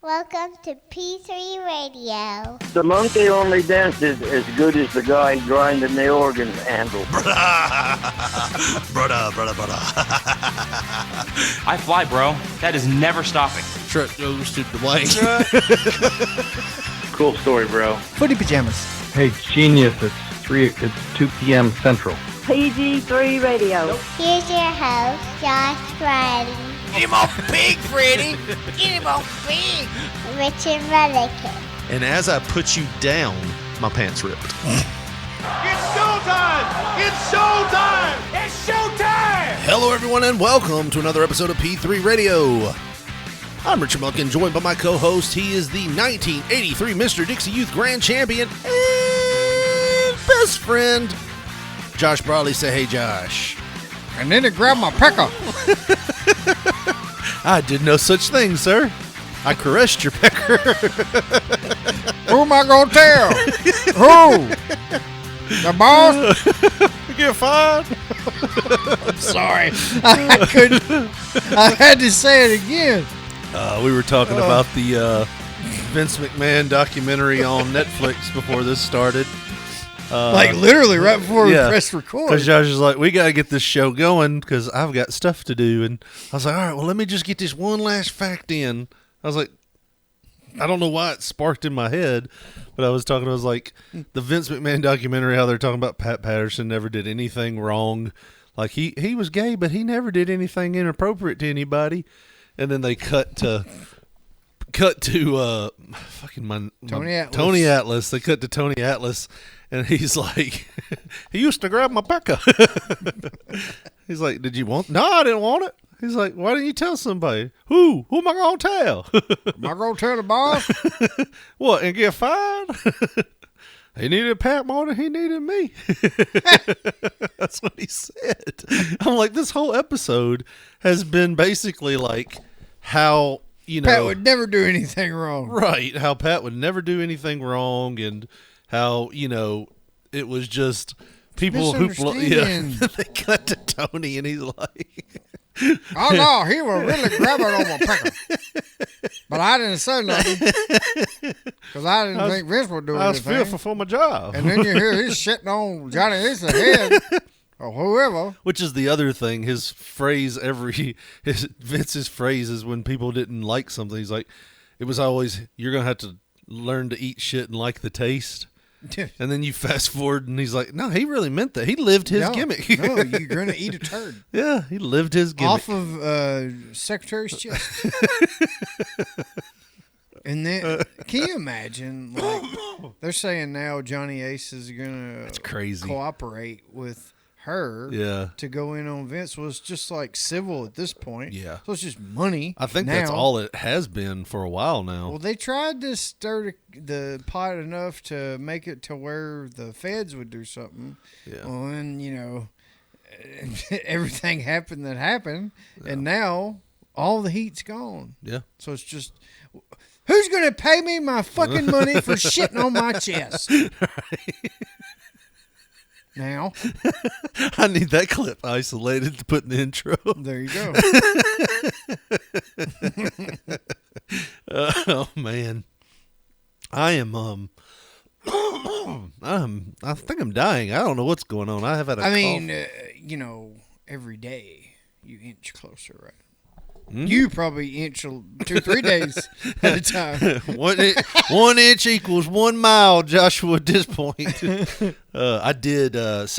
Welcome to P3 Radio. The monkey only dances as good as the guy grinding the organ handle. Brother. I fly, bro. That is never stopping. Truck goes to Dwayne. Cool story, bro. Footy pajamas. Hey, genius, it's 2 p.m. Central. PG3 Radio. Here's your host, Josh Riley, Get him off big, Freddy. Get him off big. Richard Mullican. And as I put you down, my pants ripped. It's showtime! It's showtime! It's showtime! Hello, everyone, and welcome to another episode of P3 Radio. I'm Richard Mullican, joined by my co-host. He is the 1983 Mr. Dixie Youth Grand Champion and best friend, Josh Brawley. Say, hey, Josh. And then it grabbed my pecker. I did no such thing, sir. I caressed your pecker. Who am I going to tell? Who? The boss? You're fine. I'm sorry. I couldn't. I had to say it again. We were talking about the Vince McMahon documentary on Netflix before this started. Like literally right before we pressed record. Because Josh is like, we got to get this show going because I've got stuff to do. And I was like, all right, well, let me just get this one last fact in. I was like, I don't know why it sparked in my head, but I was like, the Vince McMahon documentary, how they're talking about Pat Patterson never did anything wrong. Like, he was gay, but he never did anything inappropriate to anybody. And then they cut to Tony Atlas. They cut to Tony Atlas, and he's like, he used to grab my pecker. He's like, did you want? No, I didn't want it. He's like, why didn't you tell somebody? Who am I gonna tell? Am I gonna tell the boss? What, and get fined? He needed Pat more than he needed me. That's what he said. I'm like, this whole episode has been basically like how, you know, Pat would never do anything wrong. Right. How Pat would never do anything wrong, and how, you know, it was just people who, they cut to Tony, and he's like, oh no, he was really grabbing on my pecker. But I didn't say nothing because I didn't think Vince would do anything. I was fearful for my job. And then you hear he's shitting on Johnny Ace's head or whoever. Which is the other thing. His phrase Vince's phrase is when people didn't like something. He's like, it was always, you're going to have to learn to eat shit and like the taste. And then you fast forward, and he's like, no, he really meant that. He lived his gimmick. No, you're going to eat a turd. Yeah, he lived his gimmick. Off of Secretary's chest. And then, can you imagine, like, they're saying now Johnny Ace is going to cooperate with her to go in on Vince. Was just like civil at this point. Yeah. So it's just money. I think that's all it has been for a while now. Well, they tried to stir the pot enough to make it to where the feds would do something. Yeah. Well, and, you know, everything happened that happened. Yeah. And now all the heat's gone. Yeah. So it's just, who's going to pay me my fucking money for shitting on my chest? Now, I need that clip isolated to put in the intro. There you go. Oh man, I am I think I'm dying. I don't know what's going on. I have had a cough. You know, every day you inch closer, right? Mm-hmm. You probably inch 2-3 days at a time. 1 inch equals 1 mile, Joshua, at this point. I did, we'll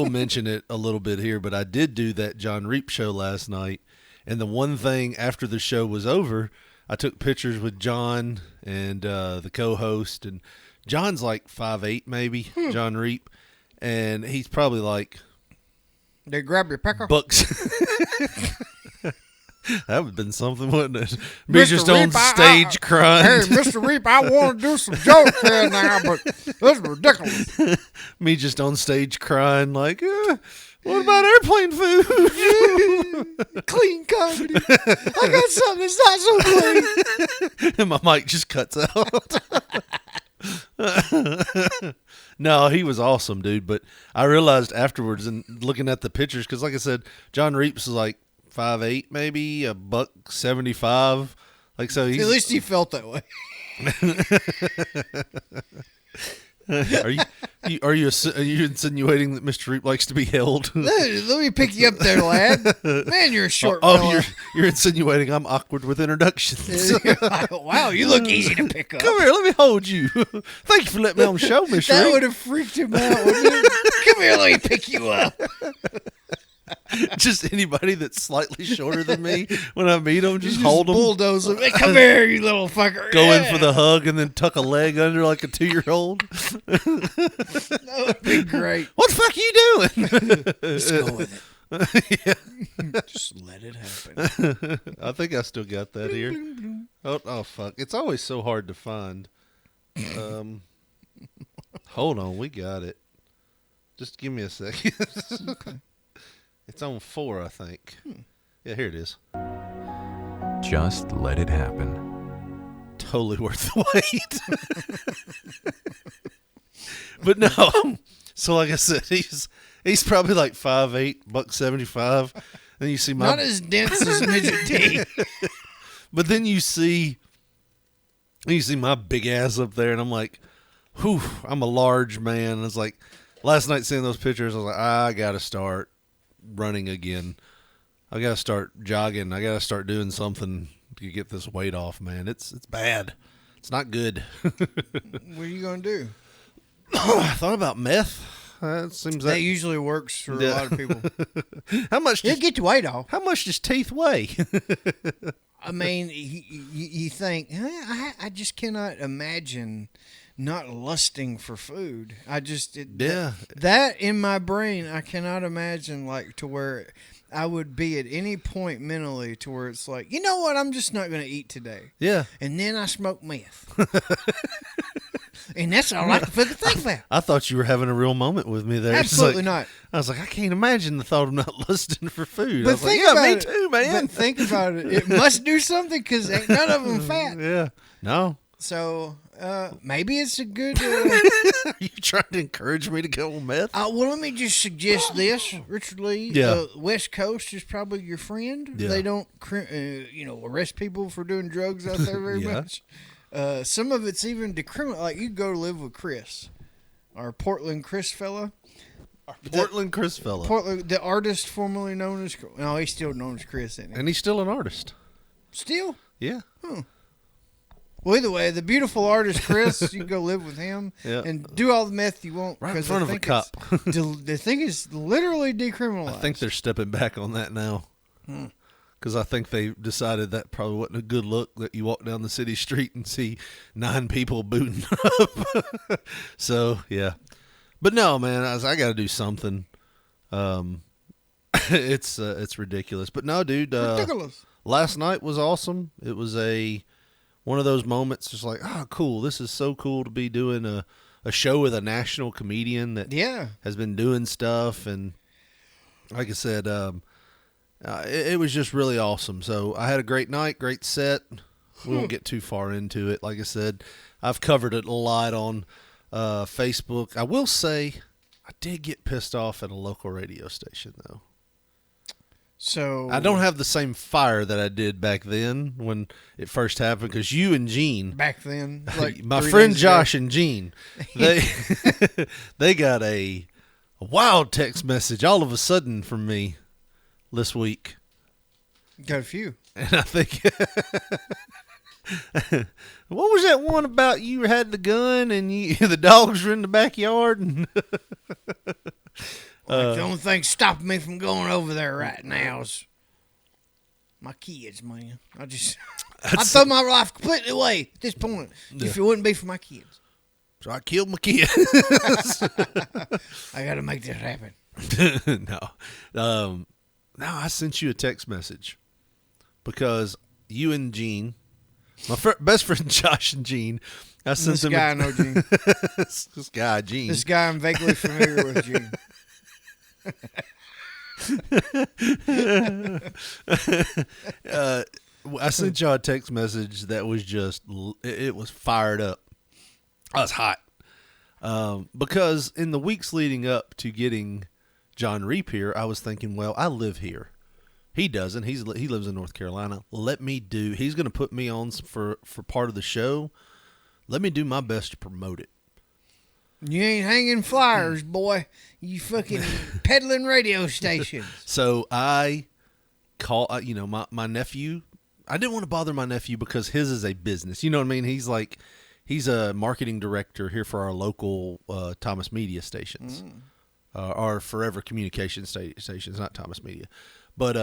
mention it a little bit here, but I did do that John Reap show last night. And the one thing after the show was over, I took pictures with John and the co-host. And John's like 5'8", maybe, John Reap. And he's probably like... They grab your pecker? Bucks. That would have been something, wouldn't it? Me Mr. just Reap, on stage crying. Hey, Mr. Reap, I want to do some jokes here now, but this is ridiculous. Me just on stage crying like, what about airplane food? Clean comedy. I got something that's not so clean. And my mic just cuts out. No, he was awesome, dude. But I realized afterwards and looking at the pictures, because like I said, John Reaps is like 5'8", maybe, $175. Like, so At he's, least he felt that way. are you insinuating that Mr. Reap likes to be held? Let me pick you up there, lad. Man, you're a short Oh, fella. you're insinuating I'm awkward with introductions. Wow, you look easy to pick up. Come here, let me hold you. Thank you for letting me on the show, Mr. That Reap. would have freaked him out, wouldn't it? Come here, let me pick you up. Just anybody that's slightly shorter than me, when I meet them, just You hold them. bulldoze him. Hey, come here, you little fucker. Go in for the hug and then tuck a leg under like a 2-year-old. That would be great. What the fuck are you doing? Just go with it. Just let it happen. I think I still got that here. Oh fuck! It's always so hard to find. Hold on, we got it. Just give me a second. Okay. It's on 4, I think. Yeah, here it is. Just let it happen. Totally worth the wait. But no. So like I said, he's probably like 5'8", $175. And you see my Not as dense as Midget D. But then you see my big ass up there, and I'm like, whew, I'm a large man. And it's like, last night seeing those pictures, I was like, I got to start running again. I got to start jogging. I got to start doing something to get this weight off, man. It's bad. It's not good. What are you going to do? I thought about meth. It seems That usually works for a lot of people. How much? It'll get your weight off. How much does teeth weigh? I mean, you think, I just cannot imagine not lusting for food. That in my brain, I cannot imagine like to where I would be at any point mentally to where it's like, you know what, I'm just not going to eat today. Yeah. And then I smoke meth. And that's all I can fucking think about. I thought you were having a real moment with me there. Absolutely not. I was like, I can't imagine the thought of not lusting for food. But I was like, think yeah, about me it. too, man. But think about it. It must do something because ain't none of them fat. Yeah. No. So maybe it's a good... Are you trying to encourage me to go on meth? Well, let me just suggest this, Richard Lee. Yeah. West Coast is probably your friend. Yeah. They don't, arrest people for doing drugs out there very Yeah. much. Some of it's even decriminal. Like you go live with Chris, our Portland Chris fella. Portland Chris fella. Portland, the artist formerly known as... No, he's still known as Chris, isn't he? And he's still an artist. Still? Yeah. Well, either way, the beautiful artist Chris, you can go live with him and do all the meth you want. Right in front of a cop. The thing is literally decriminalized. I think they're stepping back on that now. Because I think they decided that probably wasn't a good look that you walk down the city street and see 9 people booting up. So, yeah. But no, man, I got to do something. It's ridiculous. But no, dude. Ridiculous. Last night was awesome. It was one of those moments just like, oh, cool. This is so cool to be doing a show with a national comedian that has been doing stuff. And like I said, it was just really awesome. So I had a great night, great set. We won't get too far into it. Like I said, I've covered it a lot on Facebook. I will say I did get pissed off at a local radio station, though. So I don't have the same fire that I did back then when it first happened, because you and Gene, back then, like my 3 friend days Josh ago. and Gene, they got a wild text message all of a sudden from me this week. Got a few. And I think, what was that one about you had the gun and the dogs were in the backyard? And the only thing stopping me from going over there right now is my kids, man. I throw my life completely away at this point if it wouldn't be for my kids. So I killed my kid. I got to make this happen. No, I sent you a text message because you and Gene, my best friend Josh and Gene, I sent them. This guy I know, Gene. This guy, Gene. This guy I'm vaguely familiar with, Gene. I sent y'all a text message that was just, it was fired up. I was hot. Because in the weeks leading up to getting John Reap here, I was thinking, well, I live here. He doesn't. He lives in North Carolina. He's going to put me on for part of the show. Let me do my best to promote it. You ain't hanging flyers, boy. You fucking peddling radio stations. So I call, my nephew. I didn't want to bother my nephew because his is a business. You know what I mean? He's a marketing director here for our local Thomas Media stations, our Forever Communication stations, not Thomas Media. But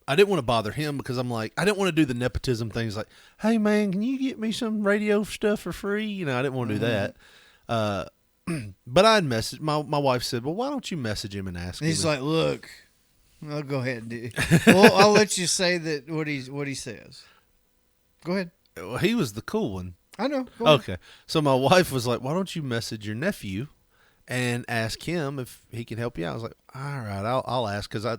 I didn't want to bother him because I'm like, I didn't want to do the nepotism things like, hey, man, can you get me some radio stuff for free? I didn't want to do that. But I'd message, my wife said, well, why don't you message him and ask him? He's like, look, I'll go ahead and do it. Well, I'll let you say that what he says. Go ahead. Well, he was the cool one. I know. Go ahead. Okay. So my wife was like, why don't you message your nephew and ask him if he can help you out? I was like, all right, I'll ask because I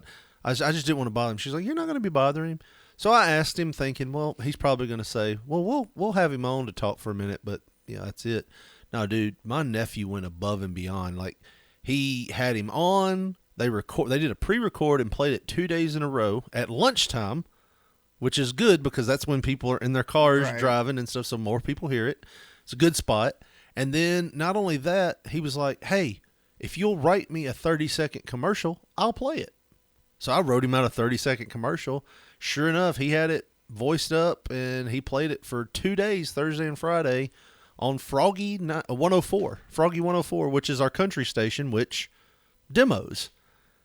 just didn't want to bother him. She's like, you're not going to be bothering him. So I asked him thinking, well, he's probably going to say, well, we'll have him on to talk for a minute, but yeah, that's it. No, dude, my nephew went above and beyond. Like, he had him on. They did a pre-record and played it 2 days in a row at lunchtime, which is good because that's when people are in their cars driving and stuff, so more people hear it. It's a good spot. And then not only that, he was like, hey, if you'll write me a 30-second commercial, I'll play it. So I wrote him out a 30-second commercial. Sure enough, he had it voiced up, and he played it for 2 days, Thursday and Friday, on Froggy 104, which is our country station, which demos.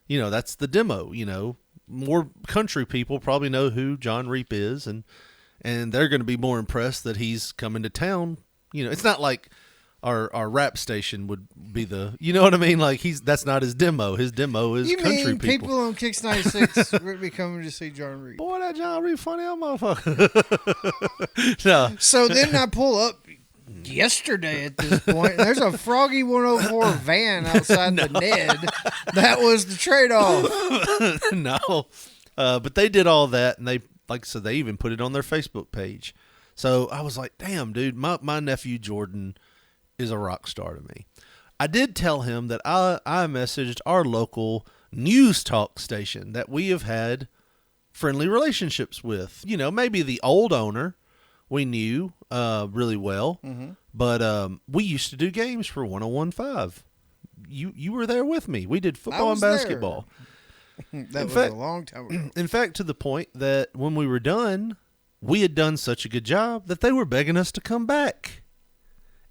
That's the demo. More country people probably know who John Reap is, and they're going to be more impressed that he's coming to town. It's not like our rap station would be the, you know what I mean? Like that's not his demo. His demo is country people. People on Kicks 96 would be coming to see John Reap. Boy, that John Reap funny old motherfucker. No. So then I pull up yesterday at this point. There's a Froggy 104 van outside the Ned. That was the trade-off. No. But they did all that, and they even put it on their Facebook page. So I was like, damn, dude, my nephew Jordan is a rock star to me. I did tell him that I messaged our local news talk station that we have had friendly relationships with. Maybe the old owner we knew really well, but we used to do games for 101.5. You were there with me. We did football and basketball. That was a long time ago. In fact, to the point that when we were done, we had done such a good job that they were begging us to come back.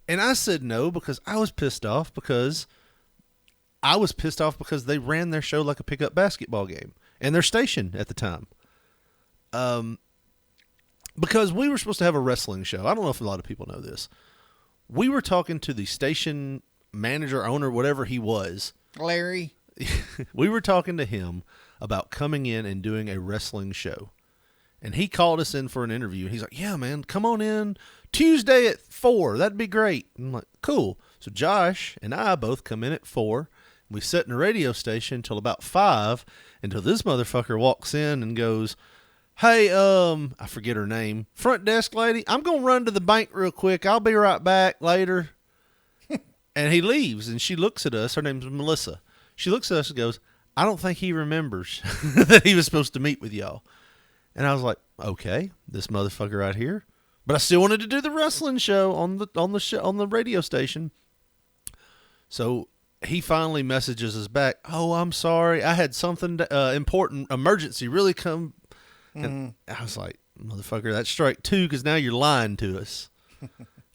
And I said no because I was pissed off because they ran their show like a pickup basketball game and their station at the time. Because we were supposed to have a wrestling show. I don't know if a lot of people know this. We were talking to the station manager, owner, whatever he was. Larry. We were talking to him about coming in and doing a wrestling show. And he called us in for an interview. And he's like, yeah, man, come on in Tuesday at 4. That'd be great. And I'm like, cool. So Josh and I both come in at 4. We sit in the radio station until about 5, until this motherfucker walks in and goes, hey, I forget her name, front desk lady, I'm going to run to the bank real quick. I'll be right back later. And he leaves, and she looks at us. Her name's Melissa. She looks at us and goes, I don't think he remembers that he was supposed to meet with y'all. And I was like, okay, this motherfucker right here. But I still wanted to do the wrestling show on the radio station. So he finally messages us back. Oh, I'm sorry. I had something important, emergency, really come. And I was like, motherfucker, that's strike 2 because now you're lying to us.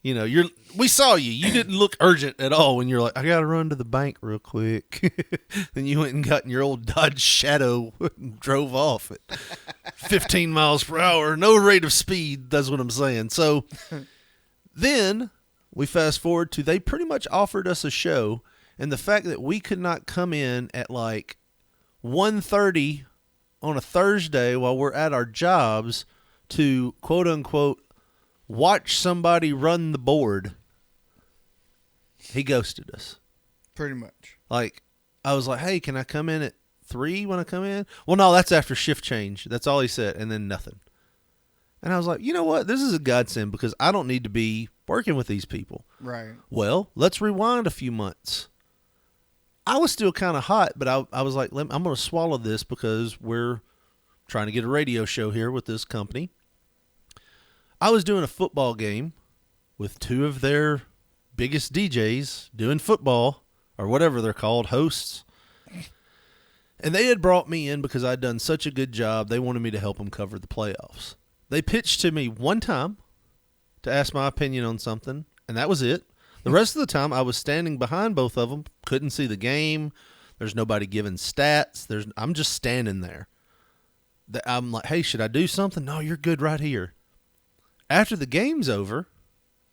We saw you. You didn't look urgent at all when you're like, I got to run to the bank real quick. Then you went and got in your old Dodge Shadow and drove off at 15 miles per hour. No rate of speed. That's what I'm saying. So then we fast forward to they pretty much offered us a show. And the fact that we could not come in at like 1:30 on a Thursday while we're at our jobs to quote unquote watch somebody run the board, he ghosted us. Pretty much. Like, I was like, hey, can I come in at 3 when I come in? Well, no, that's after shift change. That's all he said, and then nothing. And I was like, you know what? This is a godsend because I don't need to be working with these people. Right. Well, let's rewind a few months. I was still kind of hot, but I was like, I'm going to swallow this because we're trying to get a radio show here with this company. I was doing a football game with two of their biggest DJs doing football, or whatever they're called, hosts. And they had brought me in because I'd done such a good job, they wanted me to help them cover the playoffs. They pitched to me one time to ask my opinion on something, and that was it. The rest of the time, I was standing behind both of them, couldn't see the game. There's nobody giving stats. I'm just standing there. I'm like, hey, should I do something? No, you're good right here. After the game's over,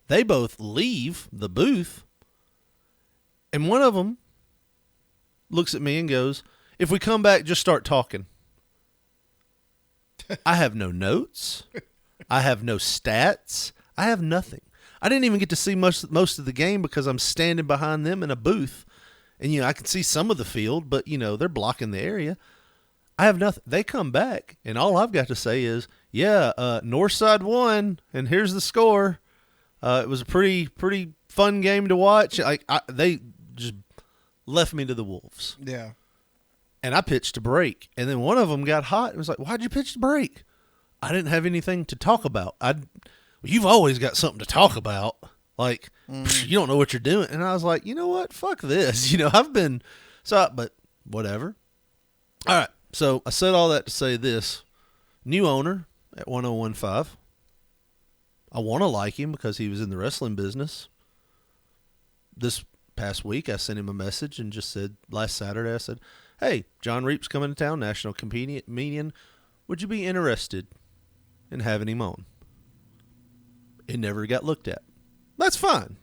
they both leave the booth, and one of them looks at me and goes, if we come back, just start talking. I have no notes. I have no stats. I have nothing. I didn't even get to see most of the game because I'm standing behind them in a booth. And, I can see some of the field, but, they're blocking the area. I have nothing. They come back, and all I've got to say is, Northside won, and here's the score. It was a pretty fun game to watch. They just left me to the wolves. Yeah. And I pitched a break, and then one of them got hot and was like, why'd you pitch the break? I didn't have anything to talk about. You've always got something to talk about. Like, you don't know what you're doing. And I was like, you know what? Fuck this. But whatever. All right. So I said all that to say this. New owner at 1015. I want to like him because he was in the wrestling business. This past week, I sent him a message and just said, last Saturday, I said, hey, John Reap's coming to town, national comedian. Would you be interested in having him on? It never got looked at. That's fine.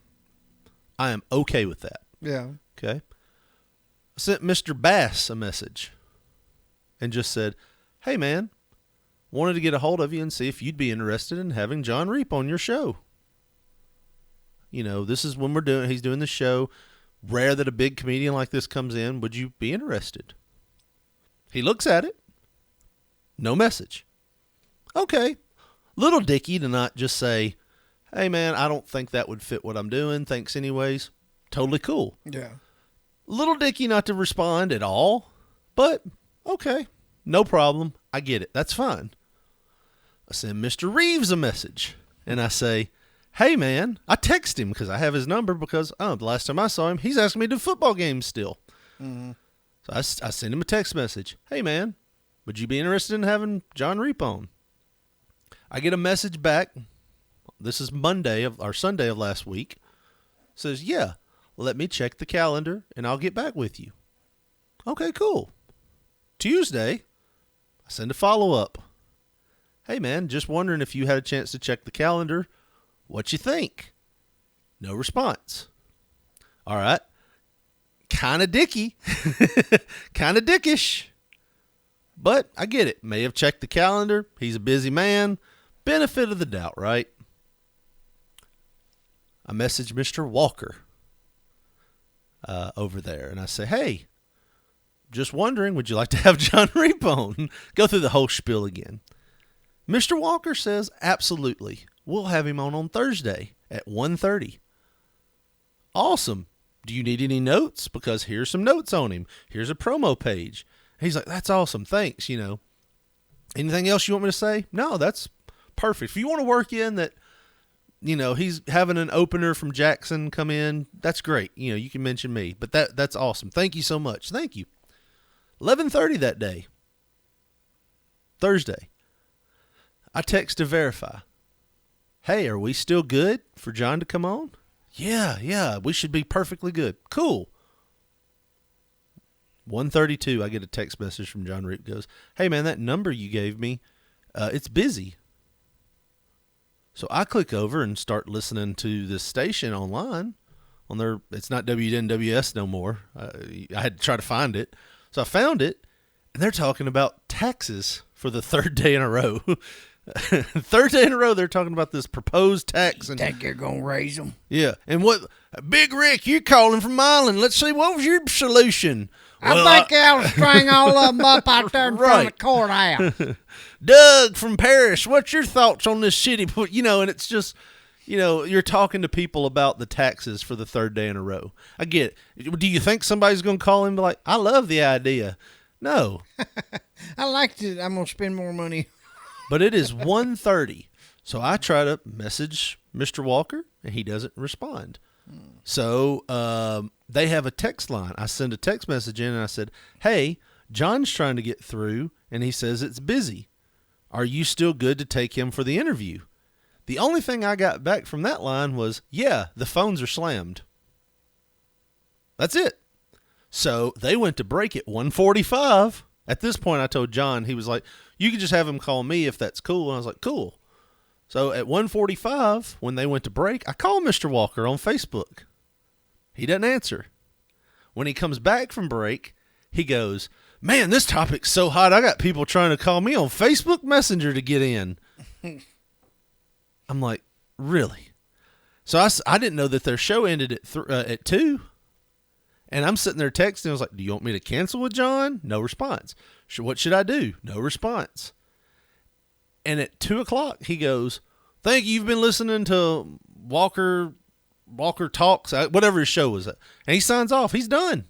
I am okay with that. Yeah. Okay. I sent Mr. Bass a message and just said, hey, man, wanted to get a hold of you and see if you'd be interested in having John Reap on your show. This is when he's doing the show. Rare that a big comedian like this comes in. Would you be interested? He looks at it. No message. Okay. Little dicky to not just say, hey, man, I don't think that would fit what I'm doing. Thanks anyways. Totally cool. Yeah. Little dicky not to respond at all. But, okay. No problem. I get it. That's fine. I send Mr. Reeves a message. And I say, hey, man, I text him because I have his number because, the last time I saw him, he's asking me to do football games still. Mm-hmm. So I send him a text message. Hey, man, would you be interested in having John Reap on? I get a message back. This is Sunday of last week. Says, yeah, let me check the calendar and I'll get back with you. Okay, cool. Tuesday, I send a follow-up. Hey, man, just wondering if you had a chance to check the calendar. What you think? No response. All right. Kind of dicky. Kind of dickish. But I get it. May have checked the calendar. He's a busy man. Benefit of the doubt, right? I message Mr. Walker over there, and I say, hey, just wondering, would you like to have John Reap on? Go through the whole spiel again. Mr. Walker says, absolutely. We'll have him on Thursday at 1:30. Awesome. Do you need any notes? Because here's some notes on him. Here's a promo page. He's like, that's awesome. Thanks, Anything else you want me to say? No, that's perfect. If you want to work in that, he's having an opener from Jackson come in, that's great. You can mention me. But that's awesome. Thank you so much. Thank you. 11:30 that day. Thursday. I text to verify. Hey, are we still good for John to come on? Yeah, we should be perfectly good. Cool. 1:32, I get a text message from John Reap. Goes, hey, man, that number you gave me, it's busy. So I click over and start listening to this station online. It's not WNWS no more. I had to try to find it. So I found it, and they're talking about taxes for the third day in a row. Third day in a row, they're talking about this proposed tax. You think you're going to raise them? Yeah. And Big Rick, you're calling from Ireland. Let's see, what was your solution? I think I'll string all of them up out there in front of the courthouse. Doug from Paris, what's your thoughts on this city? And it's just, you're talking to people about the taxes for the third day in a row. I get it. Do you think somebody's going to call him and be like, I love the idea? No. I liked it. I'm gonna spend more money. But it is 1:30, so I try to message Mr. Walker, and he doesn't respond. So they have a text line. I send a text message in, and I said, "Hey, John's trying to get through, and he says it's busy. Are you still good to take him for the interview?" The only thing I got back from that line was, "Yeah, the phones are slammed." That's it. So they went to break at 1:45. At this point, I told John, he was like, "You can just have him call me if that's cool." And I was like, "Cool." So at 1:45, when they went to break, I called Mr. Walker on Facebook. He doesn't answer. When he comes back from break, he goes, "Man, this topic's so hot, I got people trying to call me on Facebook Messenger to get in." I'm like, really? So I didn't know that their show ended at 2. And I'm sitting there texting. I was like, "Do you want me to cancel with John?" No response. "What should I do?" No response. And at 2:00, he goes, "Thank you. You've been listening to Walker Talks," whatever his show was. And he signs off. He's done.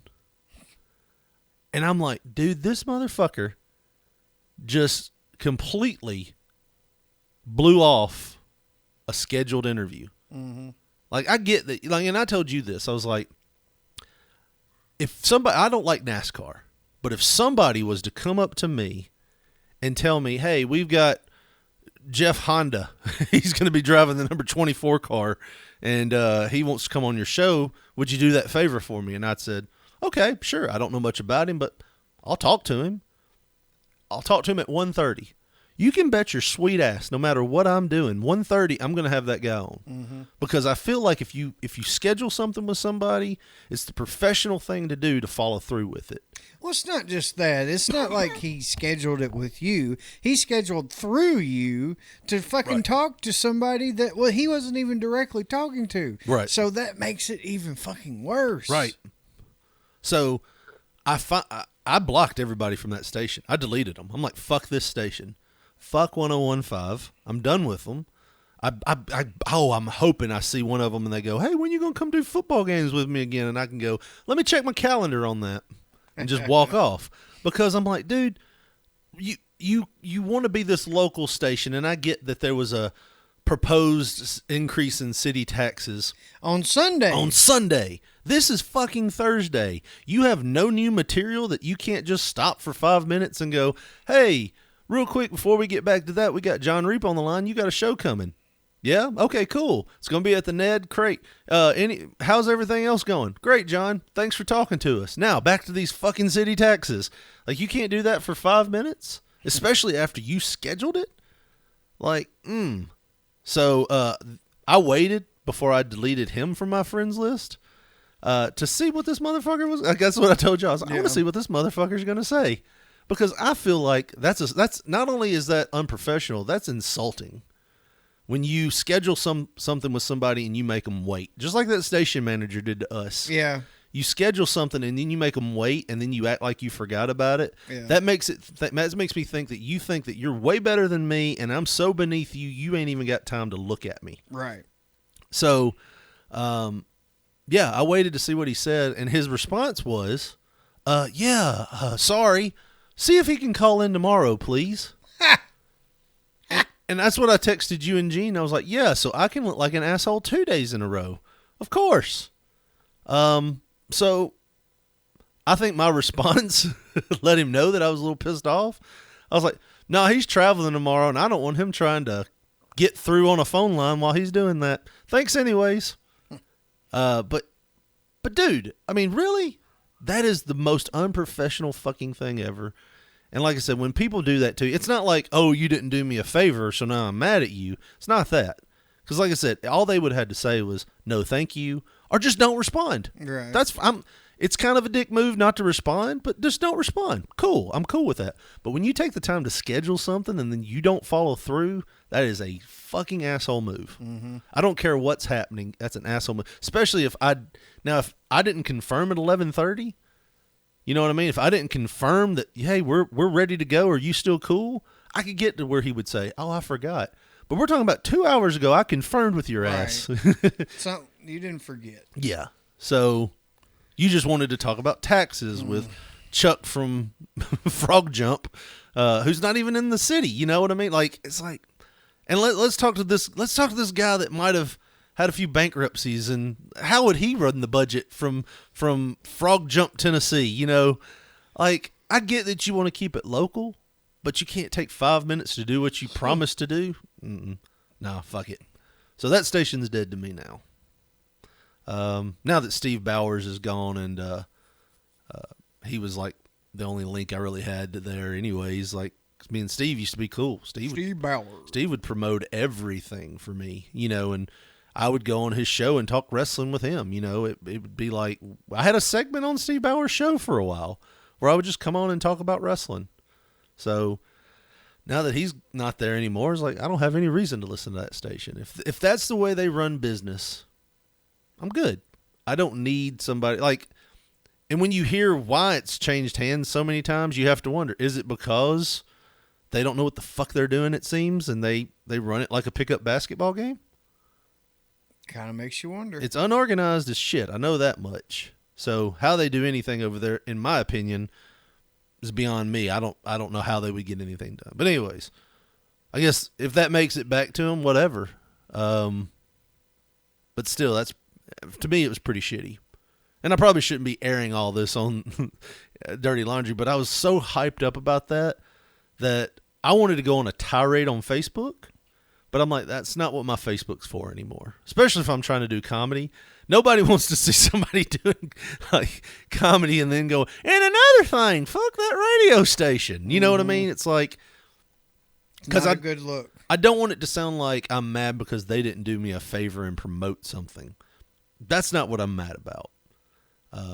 And I'm like, dude, this motherfucker just completely blew off a scheduled interview. Mm-hmm. Like, I get that. Like, and I told you this. I was like, if somebody, I don't like NASCAR, but if somebody was to come up to me and tell me, "Hey, we've got Jeff Honda. He's going to be driving the number 24 car, and he wants to come on your show. Would you do that favor for me?" And I said, "Okay, sure. I don't know much about him, but I'll talk to him. I'll talk to him at 1:30. You can bet your sweet ass, no matter what I'm doing, 1:30, I'm going to have that guy on. Mm-hmm. Because I feel like if you schedule something with somebody, it's the professional thing to do to follow through with it. Well, it's not just that. It's not like he scheduled it with you. He scheduled through you to fucking talk to somebody that he wasn't even directly talking to. Right. So that makes it even fucking worse. Right. So I blocked everybody from that station. I deleted them. I'm like, fuck this station. Fuck 101.5. I'm done with them. I'm hoping I see one of them and they go, "Hey, when you going to come do football games with me again?" And I can go, "Let me check my calendar on that," and just walk off. Because I'm like, dude, you want to be this local station, and I get that there was a proposed increase in city taxes on Sunday. This is fucking Thursday. You have no new material that you can't just stop for 5 minutes and go, "Hey, real quick, before we get back to that, we got John Reap on the line. You got a show coming." "Yeah? Okay, cool. It's going to be at the Ned Crate. How's everything else going?" "Great, John. Thanks for talking to us. Now, back to these fucking city taxes." Like, you can't do that for 5 minutes, especially after you scheduled it. Like, So, I waited before I deleted him from my friends list to see what this motherfucker was. I guess what I told you. I was like, I want to see what this motherfucker's going to say. Because I feel like that's not only is that unprofessional, that's insulting. When you schedule something with somebody and you make them wait, just like that station manager did to us. Yeah. You schedule something and then you make them wait, and then you act like you forgot about it. Yeah. That makes me think that you think that you're way better than me, and I'm so beneath you, you ain't even got time to look at me. Right. So, I waited to see what he said, and his response was, sorry. See if he can call in tomorrow, please. And that's what I texted you and Gene. I was like, yeah, so I can look like an asshole 2 days in a row. Of course. So I think my response let him know that I was a little pissed off. I was like, no, he's traveling tomorrow, and I don't want him trying to get through on a phone line while he's doing that. Thanks anyways. But dude, I mean, really? That is the most unprofessional fucking thing ever. And like I said, when people do that to you, it's not like, "Oh, you didn't do me a favor, so now I'm mad at you." It's not that. Because like I said, all they would have had to say was, "No, thank you," or just don't respond. Right. It's kind of a dick move not to respond, but just don't respond. Cool. I'm cool with that. But when you take the time to schedule something and then you don't follow through, that is a fucking asshole move. Mm-hmm. I don't care what's happening. That's an asshole move. Especially if I didn't confirm at 11:30, you know what I mean? If I didn't confirm that, hey, we're ready to go, are you still cool? I could get to where he would say, "Oh, I forgot." But we're talking about 2 hours ago, I confirmed with your ass. So you didn't forget. Yeah. So you just wanted to talk about taxes with Chuck from Frog Jump, who's not even in the city. You know what I mean? Like, it's like, and let's talk to this guy that might have had a few bankruptcies, and how would he run the budget from Frog Jump, Tennessee? You know, like, I get that you want to keep it local, but you can't take 5 minutes to do what you promised to do. Nah, fuck it. So that station's dead to me now. Now that Steve Bowers is gone, and he was like the only link I really had to there anyways. Like, me and Steve used to be cool. Steve Bowers. Steve would promote everything for me, you know, and I would go on his show and talk wrestling with him. You know, it would be like, I had a segment on Steve Bowers' show for a while where I would just come on and talk about wrestling. So now that he's not there anymore, it's like, I don't have any reason to listen to that station. If that's the way they run business, I'm good. I don't need somebody like, and when you hear why it's changed hands so many times, you have to wonder, is it because they don't know what the fuck they're doing, it seems, and they run it like a pickup basketball game? Kind of makes you wonder. It's unorganized as shit. I know that much. So how they do anything over there, in my opinion, is beyond me. I don't know how they would get anything done. But anyways, I guess if that makes it back to them, whatever. But still, that's, to me, it was pretty shitty. And I probably shouldn't be airing all this on Dirty Laundry, but I was so hyped up about that I wanted to go on a tirade on Facebook. But I'm like, that's not what my Facebook's for anymore. Especially if I'm trying to do comedy. Nobody wants to see somebody doing like comedy and then go, and another thing, fuck that radio station. You know what I mean? It's like, because a good look. I don't want it to sound like I'm mad because they didn't do me a favor and promote something. That's not what I'm mad about.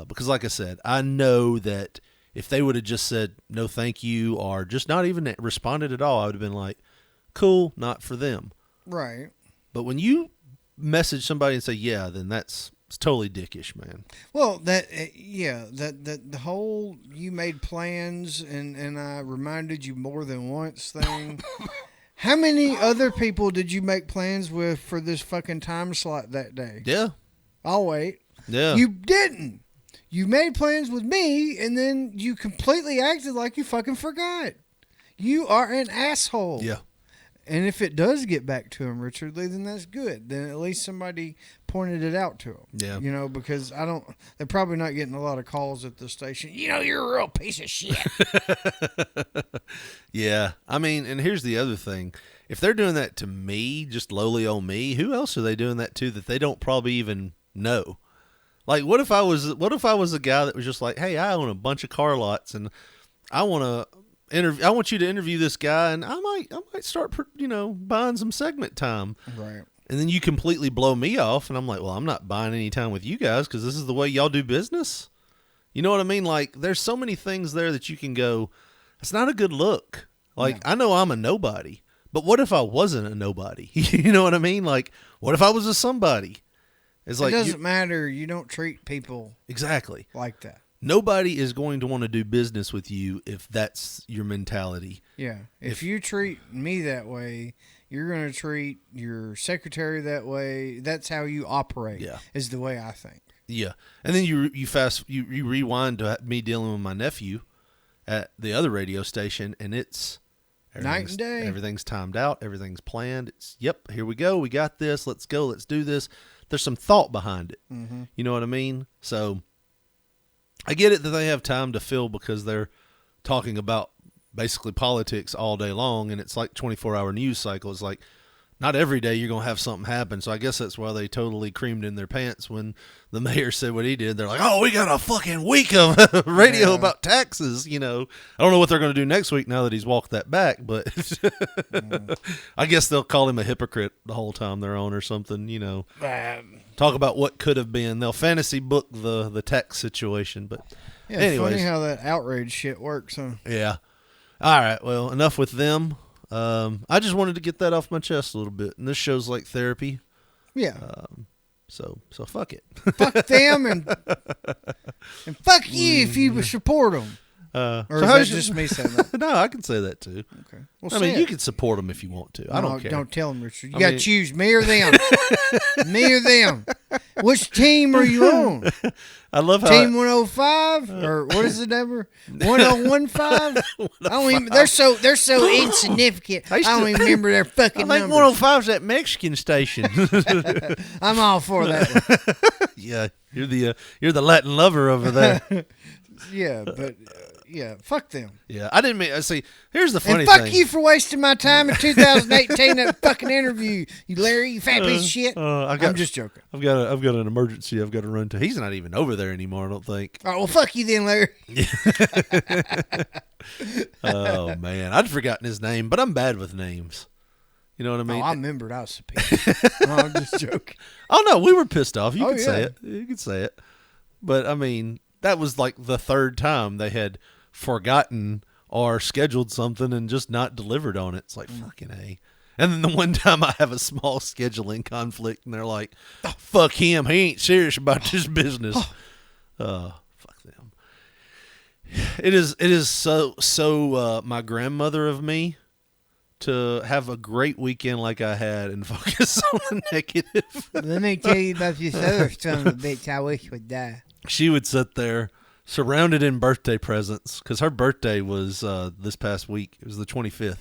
Because like I said, I know that if they would have just said no thank you or just not even responded at all, I would have been like, cool, not for them. Right. But when you message somebody and say, yeah, then it's totally dickish, man. Well, that the whole you made plans and I reminded you more than once thing. How many other people did you make plans with for this fucking time slot that day? Yeah. I'll wait. Yeah. You didn't. You made plans with me and then you completely acted like you fucking forgot. You are an asshole. Yeah. And if it does get back to him, Richard Lee, then that's good. Then at least somebody pointed it out to him. Yeah. You know, because they're probably not getting a lot of calls at the station. You know, you're a real piece of shit. Yeah. I mean, and here's the other thing. If they're doing that to me, just lowly on me, who else are they doing that to that they don't probably even know? Like, what if I was a guy that was just like, hey, I own a bunch of car lots and I want you to interview this guy, and I might start, buying some segment time. Right. And then you completely blow me off, and I'm like, well, I'm not buying any time with you guys because this is the way y'all do business. You know what I mean? Like, there's so many things there that you can go, it's not a good look. Like, I know I'm a nobody, but what if I wasn't a nobody? You know what I mean? Like, what if I was a somebody? It's like, it doesn't matter. You don't treat people exactly like that. Nobody is going to want to do business with you if that's your mentality. Yeah. If you treat me that way, you're going to treat your secretary that way. That's how you operate. Yeah. Is the way I think. Yeah. And then you rewind to me dealing with my nephew at the other radio station, and it's night and day. Everything's timed out. Everything's planned. It's, yep, here we go. We got this. Let's go. Let's do this. There's some thought behind it. Mm-hmm. You know what I mean? So I get it that they have time to fill because they're talking about basically politics all day long, and it's like 24-hour news cycle. It's like not every day you're going to have something happen. So I guess that's why they totally creamed in their pants when the mayor said what he did. They're like, oh, we got a fucking week of radio about taxes. You know, I don't know what they're going to do next week now that he's walked that back, but I guess they'll call him a hypocrite the whole time they're on or something, you know. Talk about what could have been. They'll fantasy book the tax situation. But yeah, anyways. It's funny how that outrage shit works, huh? Yeah. All right. Well, enough with them. I just wanted to get that off my chest a little bit. And this show's like therapy. Yeah. So fuck it. Fuck them and fuck you if you support them. Or is that just me saying that? No, I can say that too. Okay. Well, I mean, you can support them if you want to. I don't care. Don't tell them, Richard. You got to choose me or them. Me or them. Which team are you on? I love how Team 105 or what is the number? 1015. I don't even. They're so insignificant. I don't even remember their fucking I think numbers. 105's that Mexican station. I'm all for that one. Yeah, you're the Latin lover over there. Yeah, but fuck them. Yeah, I didn't mean. See, here's the funny And fuck thing. you for wasting my time in 2018 that fucking interview. You Larry, you fat piece of shit. I'm just joking. I've got an emergency. I've got to run to. He's not even over there anymore. I don't think. All right, well, fuck you then, Larry. Oh man, I'd forgotten his name, but I'm bad with names. You know what I mean? I remembered I was superior. No, I'm just joking. Oh no, we were pissed off. You could say yeah. it. You could say it. But I mean, that was like the third time they had forgotten or scheduled something and just not delivered on it. It's like fucking A. And then the one time I have a small scheduling conflict and they're like, oh, fuck him. He ain't serious about this business. Fuck them. It is so my grandmother of me to have a great weekend like I had and focus on the negative. Let me tell you about this other son of a bitch I wish would die. She would sit there surrounded in birthday presents because her birthday was this past week. It was the 25th.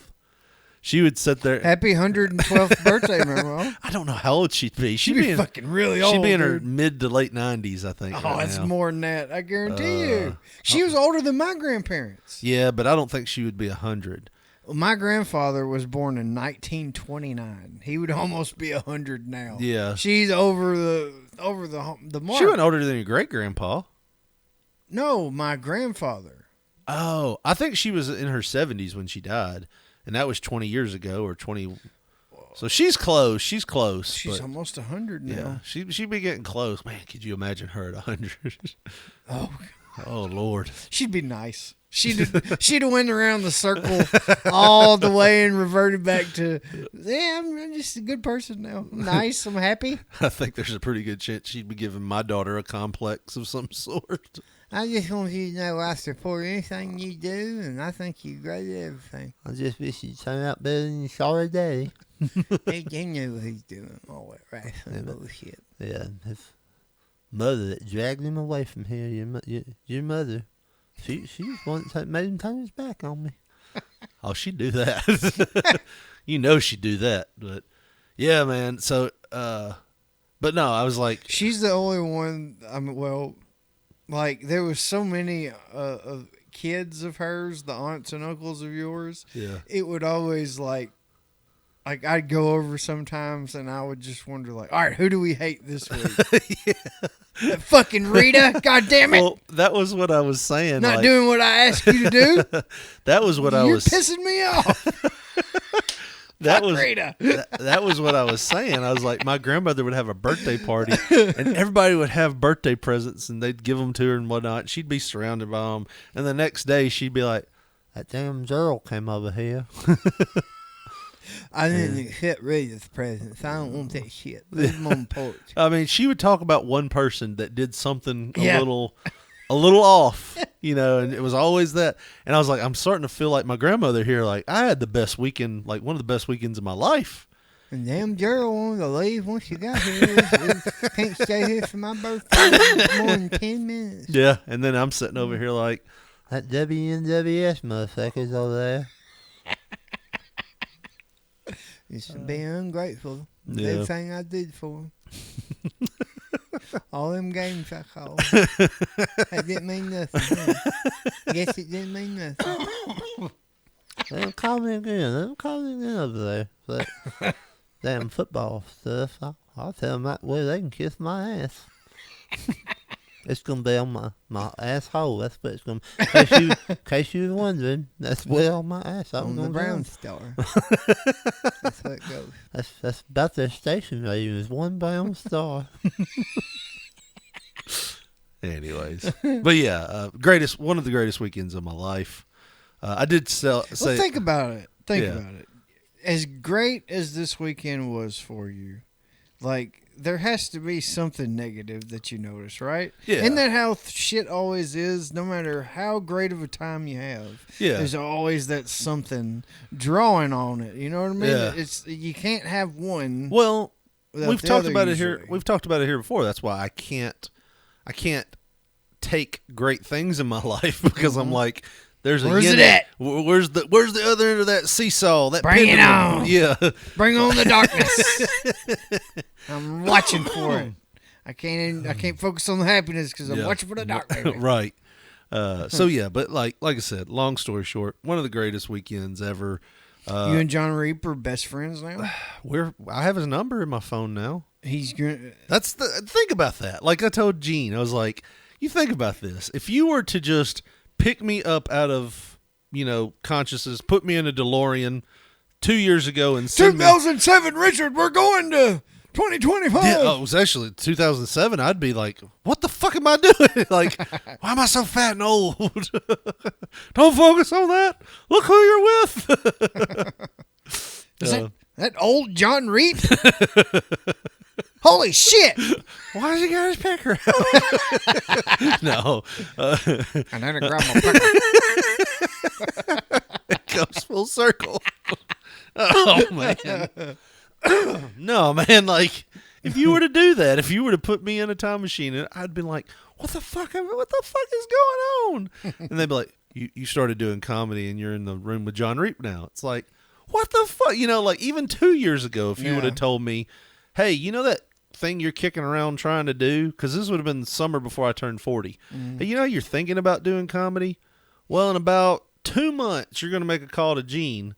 She would sit there. Happy 112th birthday, Mama. I don't know how old she'd be. She'd be fucking really old. She'd be in her dude. mid to late 90s, I think. Oh, right it's now. more than that. I guarantee you. She was older than my grandparents. Yeah, but I don't think she would be 100. Well, my grandfather was born in 1929. He would almost be 100 now. Yeah. She's over the mark. She wasn't older than your great grandpa. No, my grandfather. Oh, I think she was in her 70s when she died, and that was 20 years ago or 20. So she's close. She's close. She's almost 100 now. Yeah, she'd be getting close. Man, could you imagine her at 100? Oh, Lord. She'd be nice. She'd have went around the circle all the way and reverted back to, yeah, I'm just a good person now. I'm nice. I'm happy. I think there's a pretty good chance she'd be giving my daughter a complex of some sort. I just want you to know I support anything you do, and I think you're great at everything. I just wish you'd turn out better than you saw today. He knew what he's doing. All that wrestling bullshit. Yeah, his mother that dragged him away from here. Your mother. She was one that made him turn his back on me. Oh, she'd do that. You know she'd do that. But, yeah, man. So, but no, I was like. She's the only one, like, there was so many kids of hers, the aunts and uncles of yours. Yeah. It would always, like I'd go over sometimes and I would just wonder, like, all right, who do we hate this week? Yeah. That fucking Rita, God damn it! Well, that was what I was saying. Not doing what I asked you to do. That was what You're pissing me off. That was Rita. that was what I was saying. I was like, my grandmother would have a birthday party, and everybody would have birthday presents, and they'd give them to her and whatnot. She'd be surrounded by them, and the next day she'd be like, "That damn girl came over here." I didn't accept Rita's presents. I don't want that shit. Leave them on the porch. I mean, she would talk about one person that did something a little off, and it was always that. And I was like, I'm starting to feel like my grandmother here. Like, I had the best weekend, like one of the best weekends of my life. And damn girl wanted to leave once you got here. Can't stay here for my birthday more than 10 minutes. Yeah, and then I'm sitting over here like, that WNWS motherfucker's over there. Just being ungrateful. Yeah. Everything I did for him. All them games I called. That didn't mean nothing. Huh? Guess it didn't mean nothing. Let them call me again over there. That damn football stuff. I'll tell them that way they can kiss my ass. It's going to be on my asshole. That's what it's going to be. In case you were wondering, that's where on my ass. On the Brown Star. That's how it goes. That's about their station rating is one brown star. anyways. But yeah, one of the greatest weekends of my life. I did say. Well, think about it. Think about it. As great as this weekend was for you, like, there has to be something negative that you notice, right? Yeah. Isn't that how shit always is? No matter how great of a time you have, there's always that something drawing on it. You know what I mean? Yeah. You can't have one. Well, we've talked about it here. We've talked about it here before. That's why I can't take great things in my life because I'm like, there's a where's it at? Where's the other end of that seesaw? That bring it on. Yeah, bring on the darkness. I'm watching for it. I can't focus on the happiness because I'm watching for the dark. Right. So yeah, but like I said, long story short, one of the greatest weekends ever. You and John Reap are best friends now. I have his number in my phone now. He's good. Think about that. Like I told Gene, I was like, you think about this. If you were to just pick me up out of, consciousness, put me in a DeLorean 2 years ago and 2007, Richard, we're going to 2025. Yeah, it was actually 2007. I'd be like, what the fuck am I doing? Like, why am I so fat and old? Don't focus on that. Look who you're with. Is that old John Reap? Holy shit! Why does he got his pecker? No. And then I grab my pecker. It comes full circle. Oh, man. No, man, like, if you were to do that, if you were to put me in a time machine, I'd be like, what the fuck is going on? And they'd be like, you started doing comedy and you're in the room with John Reap now. It's like, what the fuck? Like, even 2 years ago, if you would have told me, hey, you know that thing you're kicking around trying to do? Because this would have been the summer before I turned 40. Hey, you're thinking about doing comedy? Well, in about 2 months, you're going to make a call to Gene,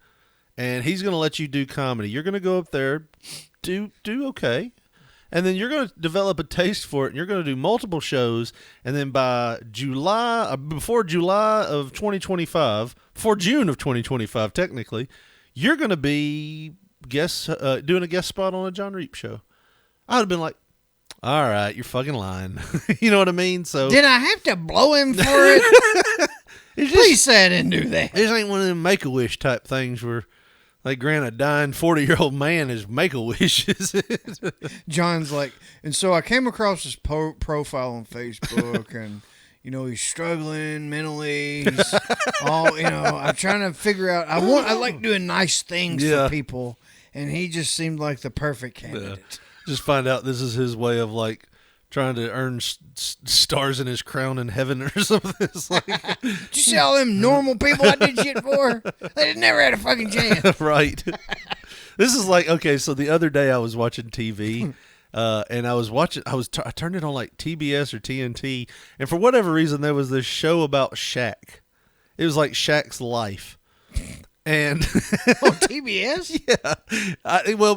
and he's going to let you do comedy. You're going to go up there, do okay, and then you're going to develop a taste for it, and you're going to do multiple shows, and then by before July of 2025, before June of 2025, technically, you're going to be doing a guest spot on a John Reap show. I would have been like, all right, you're fucking lying. You know what I mean? So did I have to blow him for it? Please say I didn't do that. This ain't one of them Make-A-Wish type things where they grant a dying 40-year-old man his Make-A-Wish. John's like, and so I came across his profile on Facebook, and he's struggling mentally. He's all, I'm trying to figure out. I like doing nice things for people, and he just seemed like the perfect candidate. Just find out this is his way of like trying to earn stars in his crown in heaven or something. It's like, did you see all them normal people I did shit for? They never had a fucking chance. Right. This is like, okay, so the other day I was watching TV. And I turned it on like TBS or TNT, and for whatever reason there was this show about Shaq. It was like Shaq's life, and on TBS,